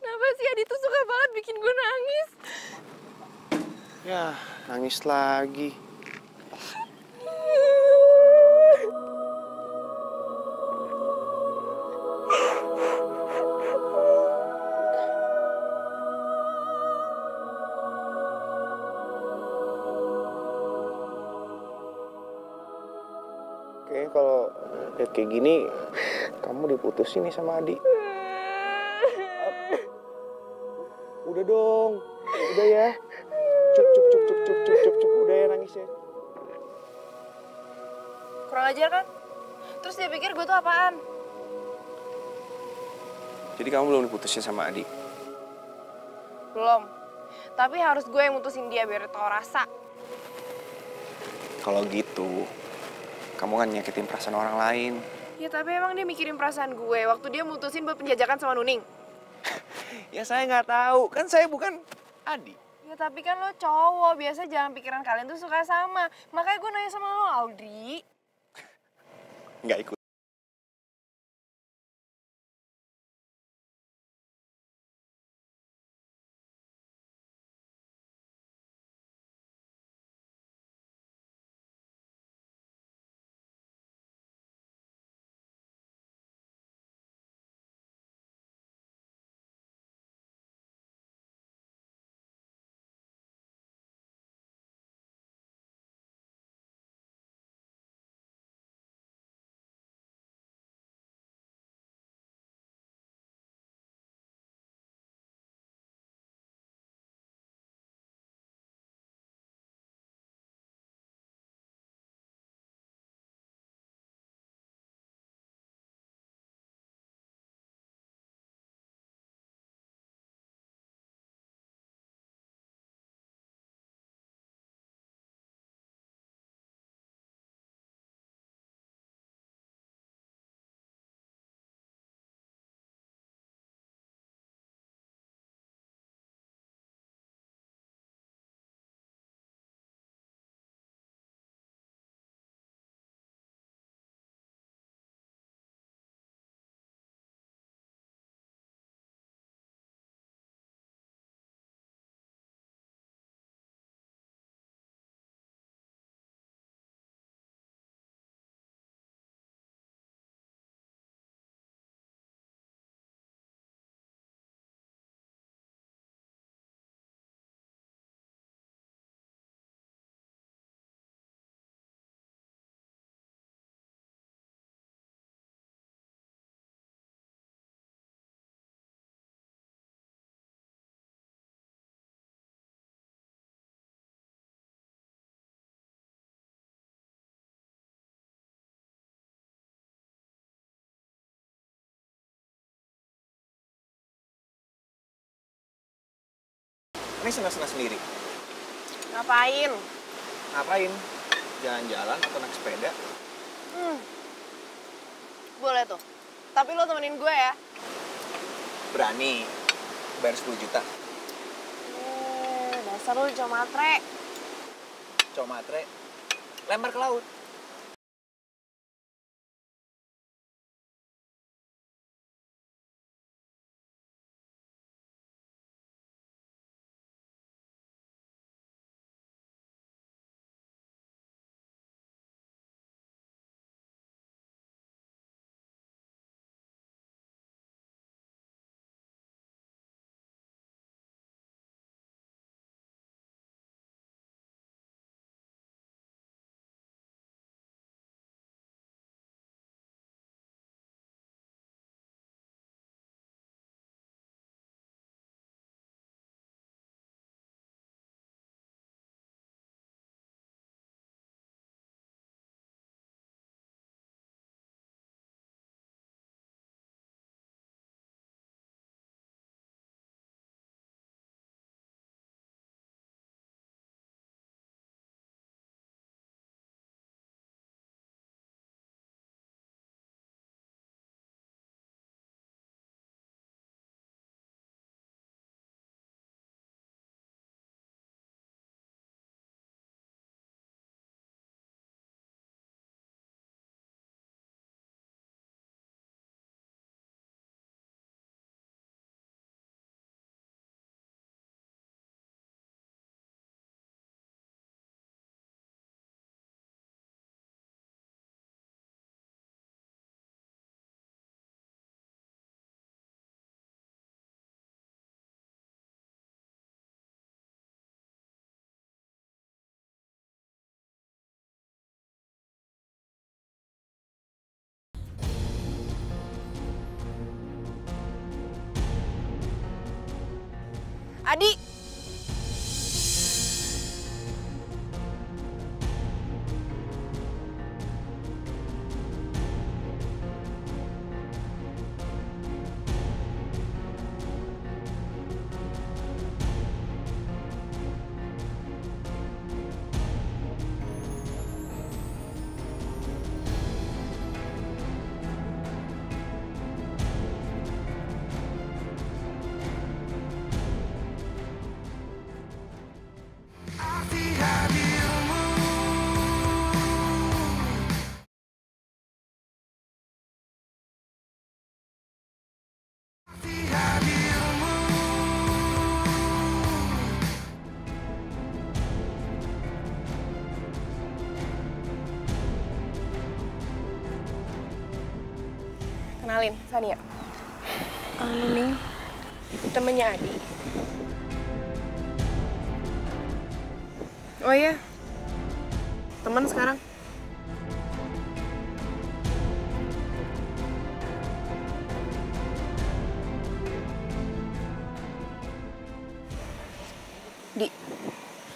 Speaker 1: Kenapa sih Adi tuh suka banget bikin gue nangis?
Speaker 6: Ya, nangis lagi. Kayaknya kalau lihat kayak gini, kamu diputusin nih sama Adi. Udah dong, udah ya. Cuk, udah ya nangisnya.
Speaker 1: Kurang ajar kan? Terus dia pikir gue tuh apaan?
Speaker 6: Jadi kamu belum diputusin sama Adi?
Speaker 1: Belum. Tapi harus gue yang mutusin dia biar tau rasa.
Speaker 6: Kalau gitu, kamu kan nyakitin perasaan orang lain.
Speaker 1: Ya tapi emang dia mikirin perasaan gue waktu dia mutusin buat penjajakan sama Nuning.
Speaker 6: Ya saya nggak tahu, kan saya bukan Adi.
Speaker 1: Ya tapi kan lo cowok, biasa jalan pikiran kalian tuh suka sama. Makanya gue nanya sama lo, Audrey.
Speaker 6: Nggak ikut. Ini senang-senang sendiri.
Speaker 1: Ngapain?
Speaker 6: Ngapain? Jalan-jalan atau naik sepeda?
Speaker 1: Boleh tuh. Tapi lo temenin gue ya.
Speaker 6: Berani. Bayar 10 juta.
Speaker 1: Dasar lo cowok matre.
Speaker 6: Cowok matre. Lempar ke laut.
Speaker 1: Adi! Kenalin, Sania. Nuning, temennya Adi. Oh iya, teman sekarang. Di,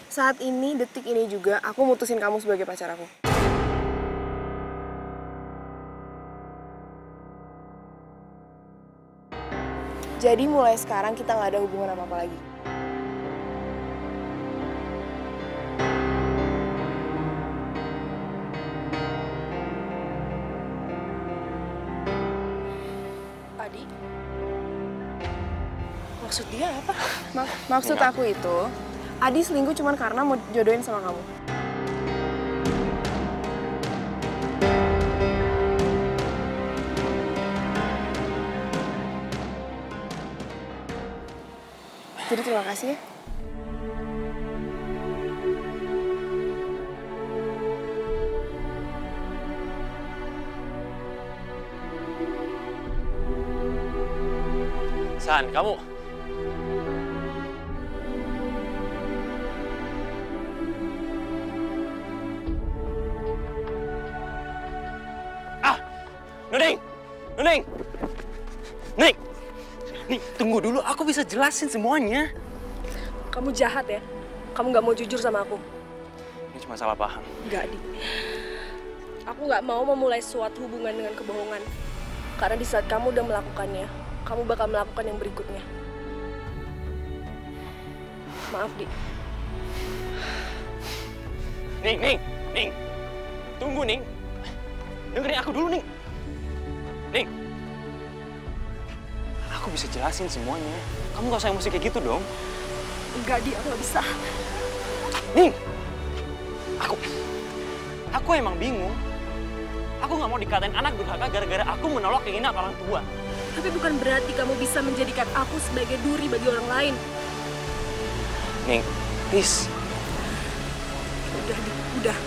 Speaker 1: saat ini, detik ini juga, aku mutusin kamu sebagai pacar aku. Jadi mulai sekarang kita nggak ada hubungan apa-apa lagi. Adi? Maksud dia apa? Maksud aku itu, Adi selingkuh cuma karena mau jodohin sama kamu. Jadi terima kasih ya.
Speaker 8: San, kamu. Nuning! Nuning! Ning! Nih, tunggu dulu. Aku bisa jelasin semuanya.
Speaker 1: Kamu jahat ya? Kamu nggak mau jujur sama aku?
Speaker 8: Ini cuma salah paham.
Speaker 1: Nggak, Di. Aku nggak mau memulai suatu hubungan dengan kebohongan. Karena di saat kamu udah melakukannya, kamu bakal melakukan yang berikutnya. Maaf, Di.
Speaker 8: Ning! Tunggu, Ning. Dengerin aku dulu, Ning. Ning! Aku bisa jelasin semuanya. Kamu gak usah emosi kayak gitu dong.
Speaker 1: Enggak, Di. Aku nggak bisa.
Speaker 8: Ning! Aku emang bingung. Aku nggak mau dikatain anak durhaka gara-gara aku menolak keinginan orang tua.
Speaker 1: Tapi bukan berarti kamu bisa menjadikan aku sebagai duri bagi orang lain.
Speaker 8: Ning, please.
Speaker 1: Udah, Di. Udah.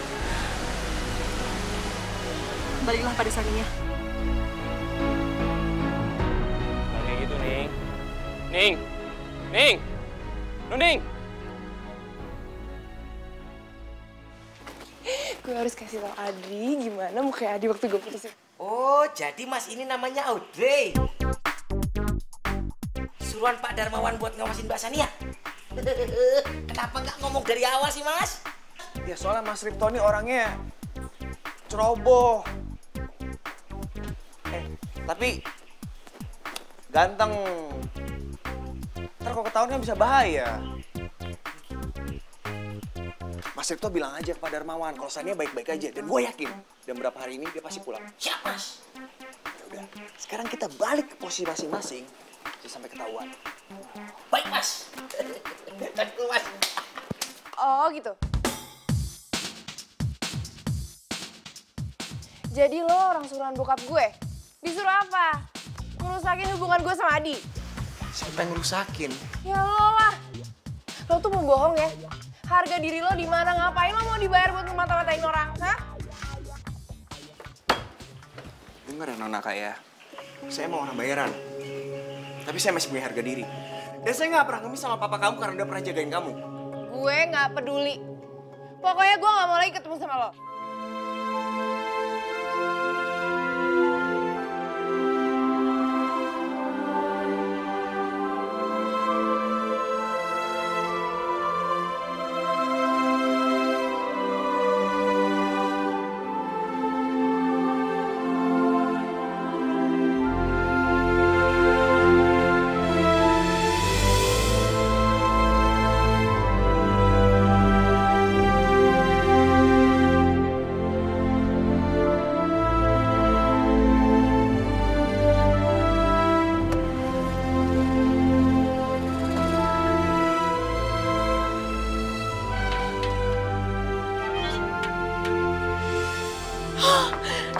Speaker 1: Kembalilah pada Sania.
Speaker 8: Gak kayak gitu, Ning. Nuning!
Speaker 1: Gue harus kasih tau Adi gimana muka Adi waktu gue putusin.
Speaker 7: Oh, jadi Mas ini namanya Audrey. Suruhan Pak Darmawan buat ngawasin Mbak Sania. Kenapa nggak ngomong dari awal sih, Mas?
Speaker 6: Ya soalnya Mas Ripto ini orangnya ceroboh. Tapi ganteng. Ntar kalau ketahuan kan bisa bahaya. Mas Ripto bilang aja ke Pak Darmawan kalau Sania baik-baik aja. Dan gue yakin, dan berapa hari ini dia pasti pulang.
Speaker 7: Siap, Mas.
Speaker 6: Udah, sekarang kita balik ke posisi masing-masing. Sampai ketahuan.
Speaker 7: Baik, Mas. Tunggu, Mas.
Speaker 1: Oh gitu. Jadi lo orang suruhan bokap gue? Disuruh apa? Ngerusakin hubungan gue sama Adi?
Speaker 6: Siapa yang ngerusakin?
Speaker 1: Ya lo lah. Lo tuh pembohong ya? Harga diri lo di mana? Ngapain lo mau dibayar buat mata-matain orang? Hah?
Speaker 6: Dengar ya Nona Kak ya. Saya mau orang bayaran. Tapi saya masih punya harga diri. Dan saya nggak pernah ngemis sama papa kamu karena udah pernah jagain kamu.
Speaker 1: Gue nggak peduli. Pokoknya gue nggak mau lagi ketemu sama lo.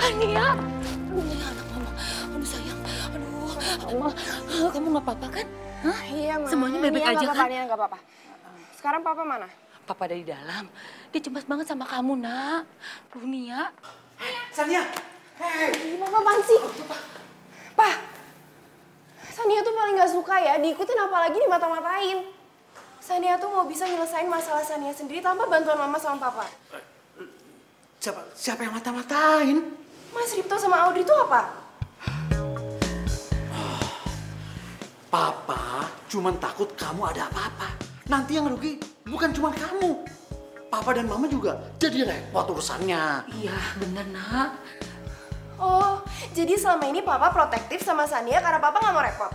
Speaker 5: Sania. Nia anak mama. Aduh sayang. Aduh, mama. Kamu nggak apa-apa kan? Hah?
Speaker 1: Iya, Ma.
Speaker 5: Semuanya baik-baik aja kan?
Speaker 1: Nia nggak apa-apa. Sekarang papa mana?
Speaker 5: Papa ada di dalam. Dia cemas banget sama kamu, Nak. Duh, Nia.
Speaker 4: Sania!
Speaker 1: Hei! Mama apaan sih? Pa! Sania tuh paling gak suka ya diikutin apalagi dimata-matain. Sania tuh mau bisa nyelesain masalah Sania sendiri tanpa bantuan mama sama papa.
Speaker 4: Siapa yang mata-matain?
Speaker 1: Mas Ripto sama Audrey tuh apa?
Speaker 4: Papa cuman takut kamu ada apa-apa. Nanti yang rugi bukan cuma kamu. Papa dan mama juga jadi repot urusannya.
Speaker 5: Iya, bener, Nak.
Speaker 1: Oh, jadi selama ini papa protektif sama Sania karena papa gak mau repot?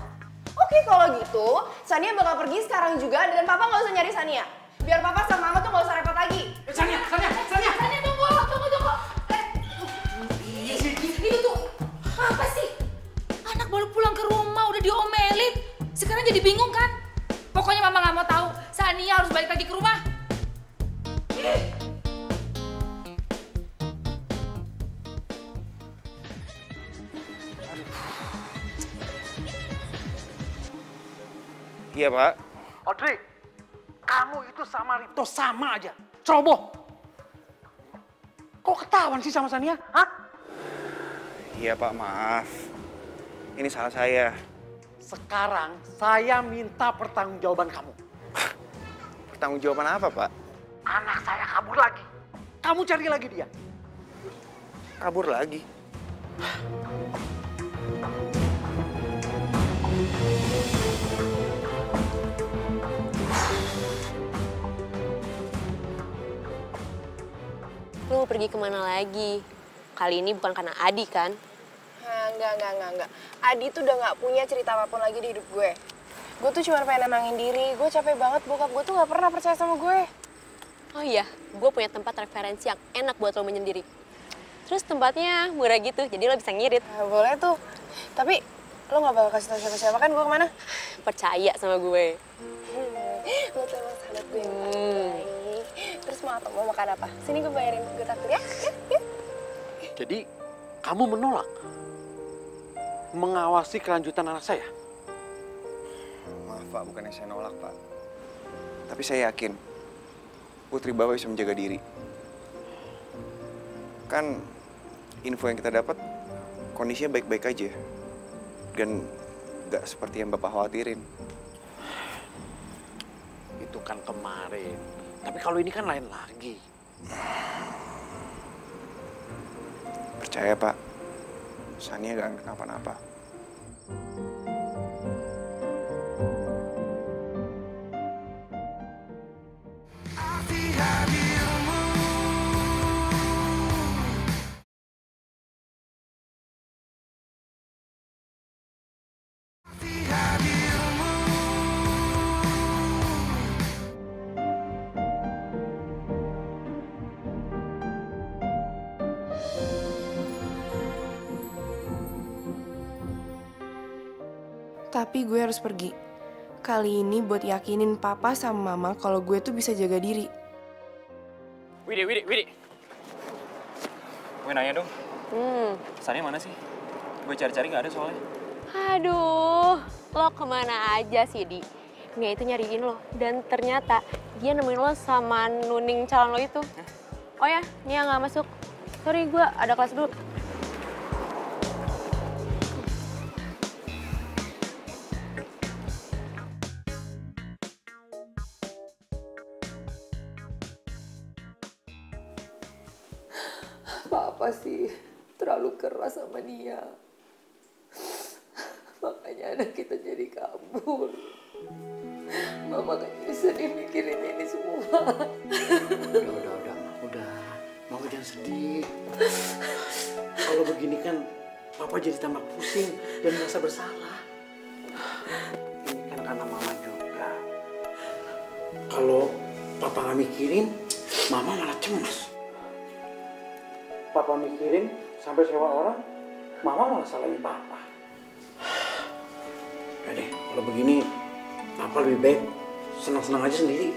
Speaker 1: Oke, kalau gitu Sania bakal pergi sekarang juga dan papa gak usah nyari Sania. Biar papa sama mama tuh gak usah repot lagi.
Speaker 4: Sania!
Speaker 5: Sania, tunggu. Ini tuh apa sih? Anak baru pulang ke rumah udah diomelin. Sekarang jadi bingung kan? Pokoknya mama gak mau tahu. Sania harus balik lagi ke rumah.
Speaker 6: Iya, Pak.
Speaker 4: Audrey, kamu itu sama Ripto sama aja. Ceroboh. Kok ketahuan sih sama Sania? Hah?
Speaker 6: Iya, Pak, maaf. Ini salah saya.
Speaker 4: Sekarang saya minta pertanggungjawaban kamu.
Speaker 6: Pertanggungjawaban apa, Pak?
Speaker 4: Anak saya kabur lagi. Kamu cari lagi dia.
Speaker 6: Kabur lagi.
Speaker 2: Lu mau pergi kemana lagi? Kali ini bukan karena Adi kan?
Speaker 1: Enggak. Adi tuh udah gak punya cerita apapun lagi di hidup gue. Gue tuh cuma pengen nenangin diri. Gue capek banget, bokap gue tuh gak pernah percaya sama gue.
Speaker 2: Oh iya, gue punya tempat referensi yang enak buat lo menyendiri. Terus tempatnya murah gitu, jadi lo bisa ngirit.
Speaker 1: Nah, boleh tuh. Tapi lo gak bakal kasih tau siapa-siapa kan gue kemana?
Speaker 2: Percaya sama gue.
Speaker 1: Lo tuh emang sahabat gue yang paling baik. Terus mau apa? Mau makan apa? Sini gue bayarin, gue takut ya.
Speaker 4: Jadi kamu menolak mengawasi kelanjutan anak saya?
Speaker 6: Maaf, Pak, bukannya saya nolak, Pak. Tapi saya yakin Putri Bapak bisa menjaga diri. Kan info yang kita dapat kondisinya baik-baik aja. Dan nggak seperti yang Bapak khawatirin.
Speaker 4: Itu kan kemarin. Tapi kalau ini kan lain lagi.
Speaker 6: Percaya, Pak. Sania gak kenapa-napa.
Speaker 1: Tapi gue harus pergi. Kali ini buat yakinin papa sama mama kalau gue tuh bisa jaga diri.
Speaker 8: Widi. Gue nanya dong, Sania mana sih? Gue cari-cari nggak ada soalnya.
Speaker 2: Aduh, lo kemana aja sih, Di? Nia itu nyariin lo, dan ternyata dia nemuin lo sama nuning calon lo itu. Oh ya, Nia nggak masuk. Sorry, gue ada kelas dulu.
Speaker 5: Papa sih terlalu keras sama Nia. Makanya anak kita jadi kabur. Mama kan jadi sedih mikirin ini semua.
Speaker 4: Udah. Mama jangan sedih. Kalau begini kan Papa jadi tambah pusing dan merasa bersalah. Ini kan karena Mama juga. Kalau Papa nggak mikirin, Mama malah cemas. Papa mikirin sampai sewa orang, Mama malah salahin Papa. Ya deh, kalau begini Papa lebih baik senang-senang aja sendiri.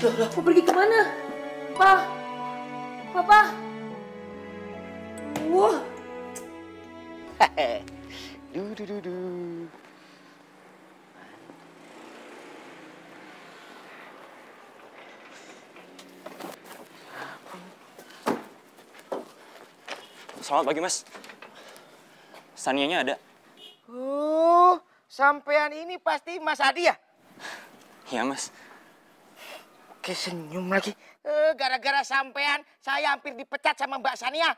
Speaker 5: Loh, mau pergi kemana? Papa?
Speaker 7: Du.
Speaker 8: Selamat pagi, Mas. Sanianya ada?
Speaker 6: Sampean ini pasti Mas Adi ya?
Speaker 8: Iya, Mas.
Speaker 6: Kesenyum lagi. Gara-gara sampean, saya hampir dipecat sama Mbak Sania.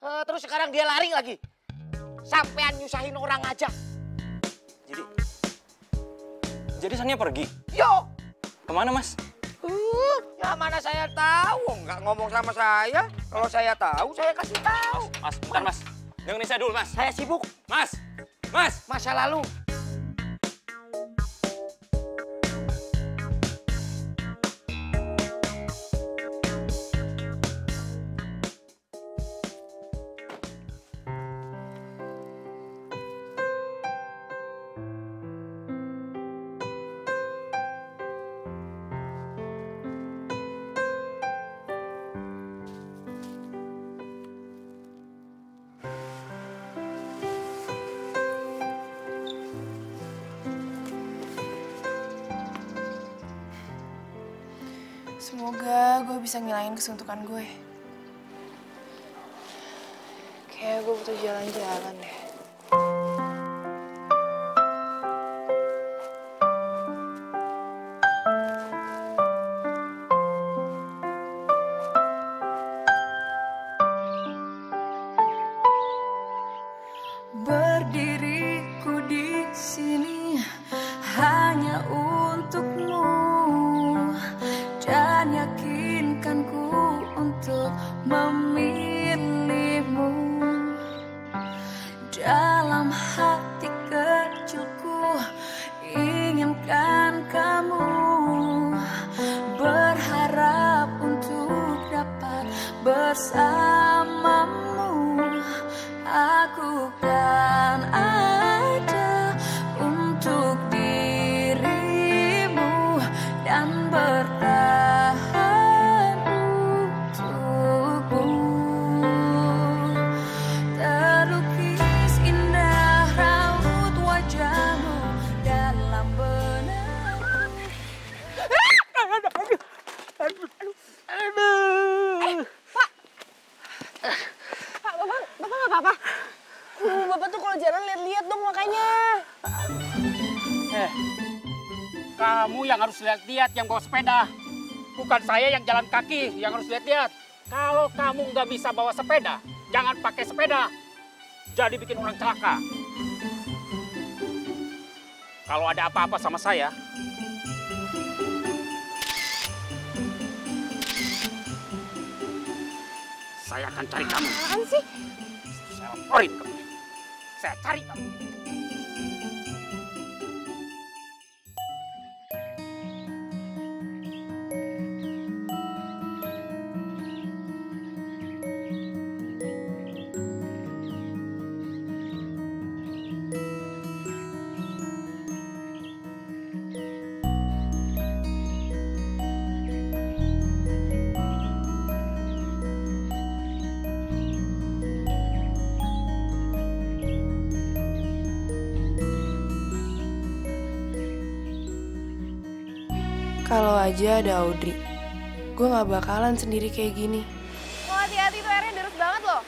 Speaker 6: Terus sekarang dia lari lagi. Sampean nyusahin orang aja.
Speaker 8: Jadi Sania pergi?
Speaker 6: Yo!
Speaker 8: Kemana, Mas?
Speaker 6: Ya mana saya tahu, nggak ngomong sama saya. Kalau saya tahu, saya kasih tahu.
Speaker 8: Mas, bentar, Mas. Dengerin saya dulu, Mas.
Speaker 6: Saya sibuk.
Speaker 8: Mas! Mas!
Speaker 6: Masa lalu.
Speaker 1: Semoga gue bisa ngilangin kesuntukan gue. Kayak gue butuh jalan-jalan deh.
Speaker 10: Berdiriku di sini hanya untukmu dan yakinkanku untuk memilihmu. Dalam hati kecilku inginkan kamu, berharap untuk dapat bersamamu. Aku kan ada untuk dirimu dan bertahan untukmu. Terlukis indah raut wajahmu dalam benakku.
Speaker 1: Pak, Bapak nggak apa-apa? Bapak tuh kalau jalan lihat-lihat dong makanya.
Speaker 11: Kamu yang harus lihat-lihat yang bawa sepeda. Bukan saya yang jalan kaki yang harus lihat-lihat. Kalau kamu nggak bisa bawa sepeda, jangan pakai sepeda. Jadi bikin orang celaka. Kalau ada apa-apa sama saya, saya akan cari kamu.
Speaker 1: Apaan sih?
Speaker 11: Saya laporin kamu. Saya cari kamu.
Speaker 1: Kalau aja ada Audrey, gue gak bakalan sendiri kayak gini. Oh, hati-hati tuh airnya deras banget loh.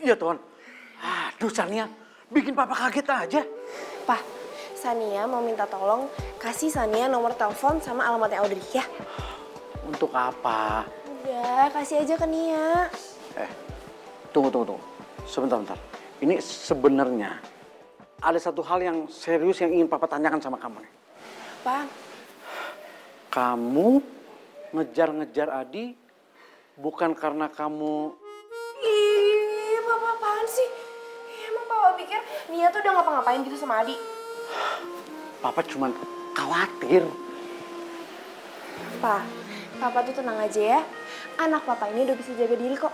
Speaker 4: Iya, Tuhan. Aduh, Sania, bikin papa kaget aja.
Speaker 1: Pak, Sania mau minta tolong kasih Sania nomor telepon sama alamatnya Audrey ya.
Speaker 4: Untuk apa?
Speaker 1: Udah, kasih aja ke Nia.
Speaker 4: Tunggu. Sebentar. Ini sebenarnya ada satu hal yang serius yang ingin papa tanyakan sama kamu nih.
Speaker 1: Pak.
Speaker 4: Kamu ngejar-ngejar Adi bukan karena kamu...
Speaker 1: Ih, Papa apaan sih? Emang Papa pikir Nia tuh udah ngapa-ngapain gitu sama Adi?
Speaker 4: Papa cuman khawatir.
Speaker 1: Pak, Papa tuh tenang aja ya. Anak Papa ini udah bisa jaga diri kok.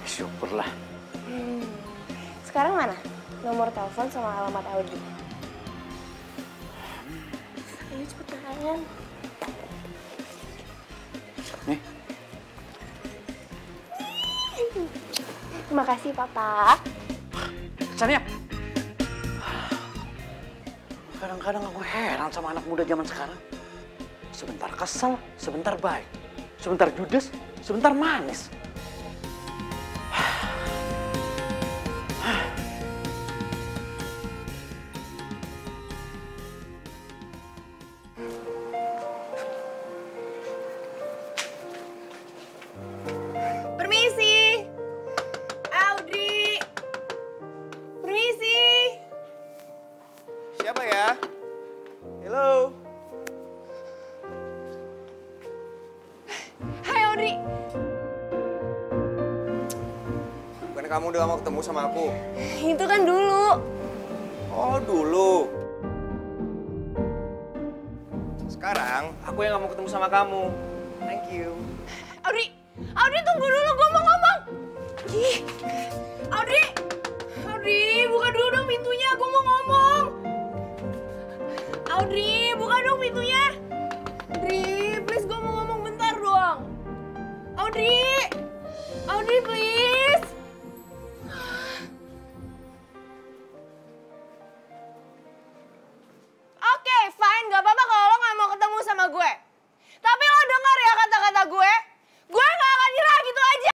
Speaker 4: Syukurlah.
Speaker 1: Sekarang mana? Nomor telepon sama alamat Audrey. Ayo cepetan.
Speaker 4: Nih.
Speaker 1: Terima kasih, Papa.
Speaker 4: Sania. Kadang-kadang aku heran sama anak muda zaman sekarang. Sebentar kesel, sebentar baik. Sebentar judes, sebentar manis.
Speaker 1: Permisi. Audrey. Permisi.
Speaker 6: Siapa ya? Hello.
Speaker 1: Hai Audrey.
Speaker 6: Bukan kamu udah mau ketemu sama aku?
Speaker 1: Itu kan dulu.
Speaker 6: Oh, dulu. Sekarang aku yang gak mau ketemu sama kamu. Thank you.
Speaker 1: Audrey, tunggu dulu, gue mau ngomong. Ih, Audrey, buka dulu dong pintunya, gue mau ngomong. Audrey, buka dong pintunya. Audrey, please gue mau ngomong bentar doang. Audrey, please. Oke, fine, gak apa-apa kalau lo gak mau ketemu sama gue. Tapi lo dengar ya kata-kata gue. Gue gak akan nyerah gitu aja.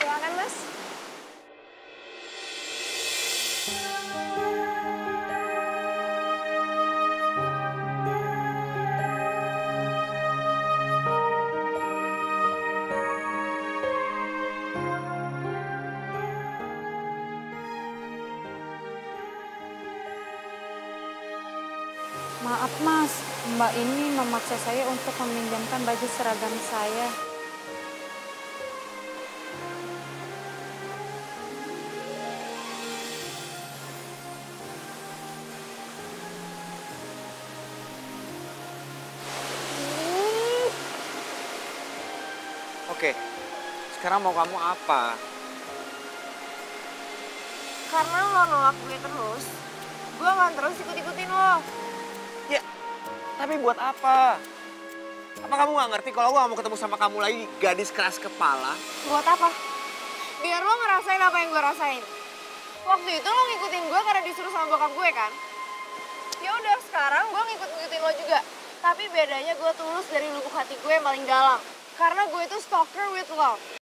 Speaker 1: Silakan, Mas.
Speaker 12: Maaf Mas, Mbak ini memaksa saya untuk meminjamkan baju seragam saya.
Speaker 6: Sekarang mau kamu apa?
Speaker 1: Karena lo nolak gue terus, gue akan terus ikut-ikutin lo.
Speaker 6: Ya, tapi buat apa? Apa kamu gak ngerti kalau gue gak mau ketemu sama kamu lagi, gadis keras kepala?
Speaker 1: Buat apa? Biar lo ngerasain apa yang gue rasain. Waktu itu lo ngikutin gue karena disuruh sama bokap gue kan? Ya udah, sekarang gue ngikutin lo juga. Tapi bedanya gue tulus dari lubuk hati gue yang paling dalam. Karena gue itu stalker with love.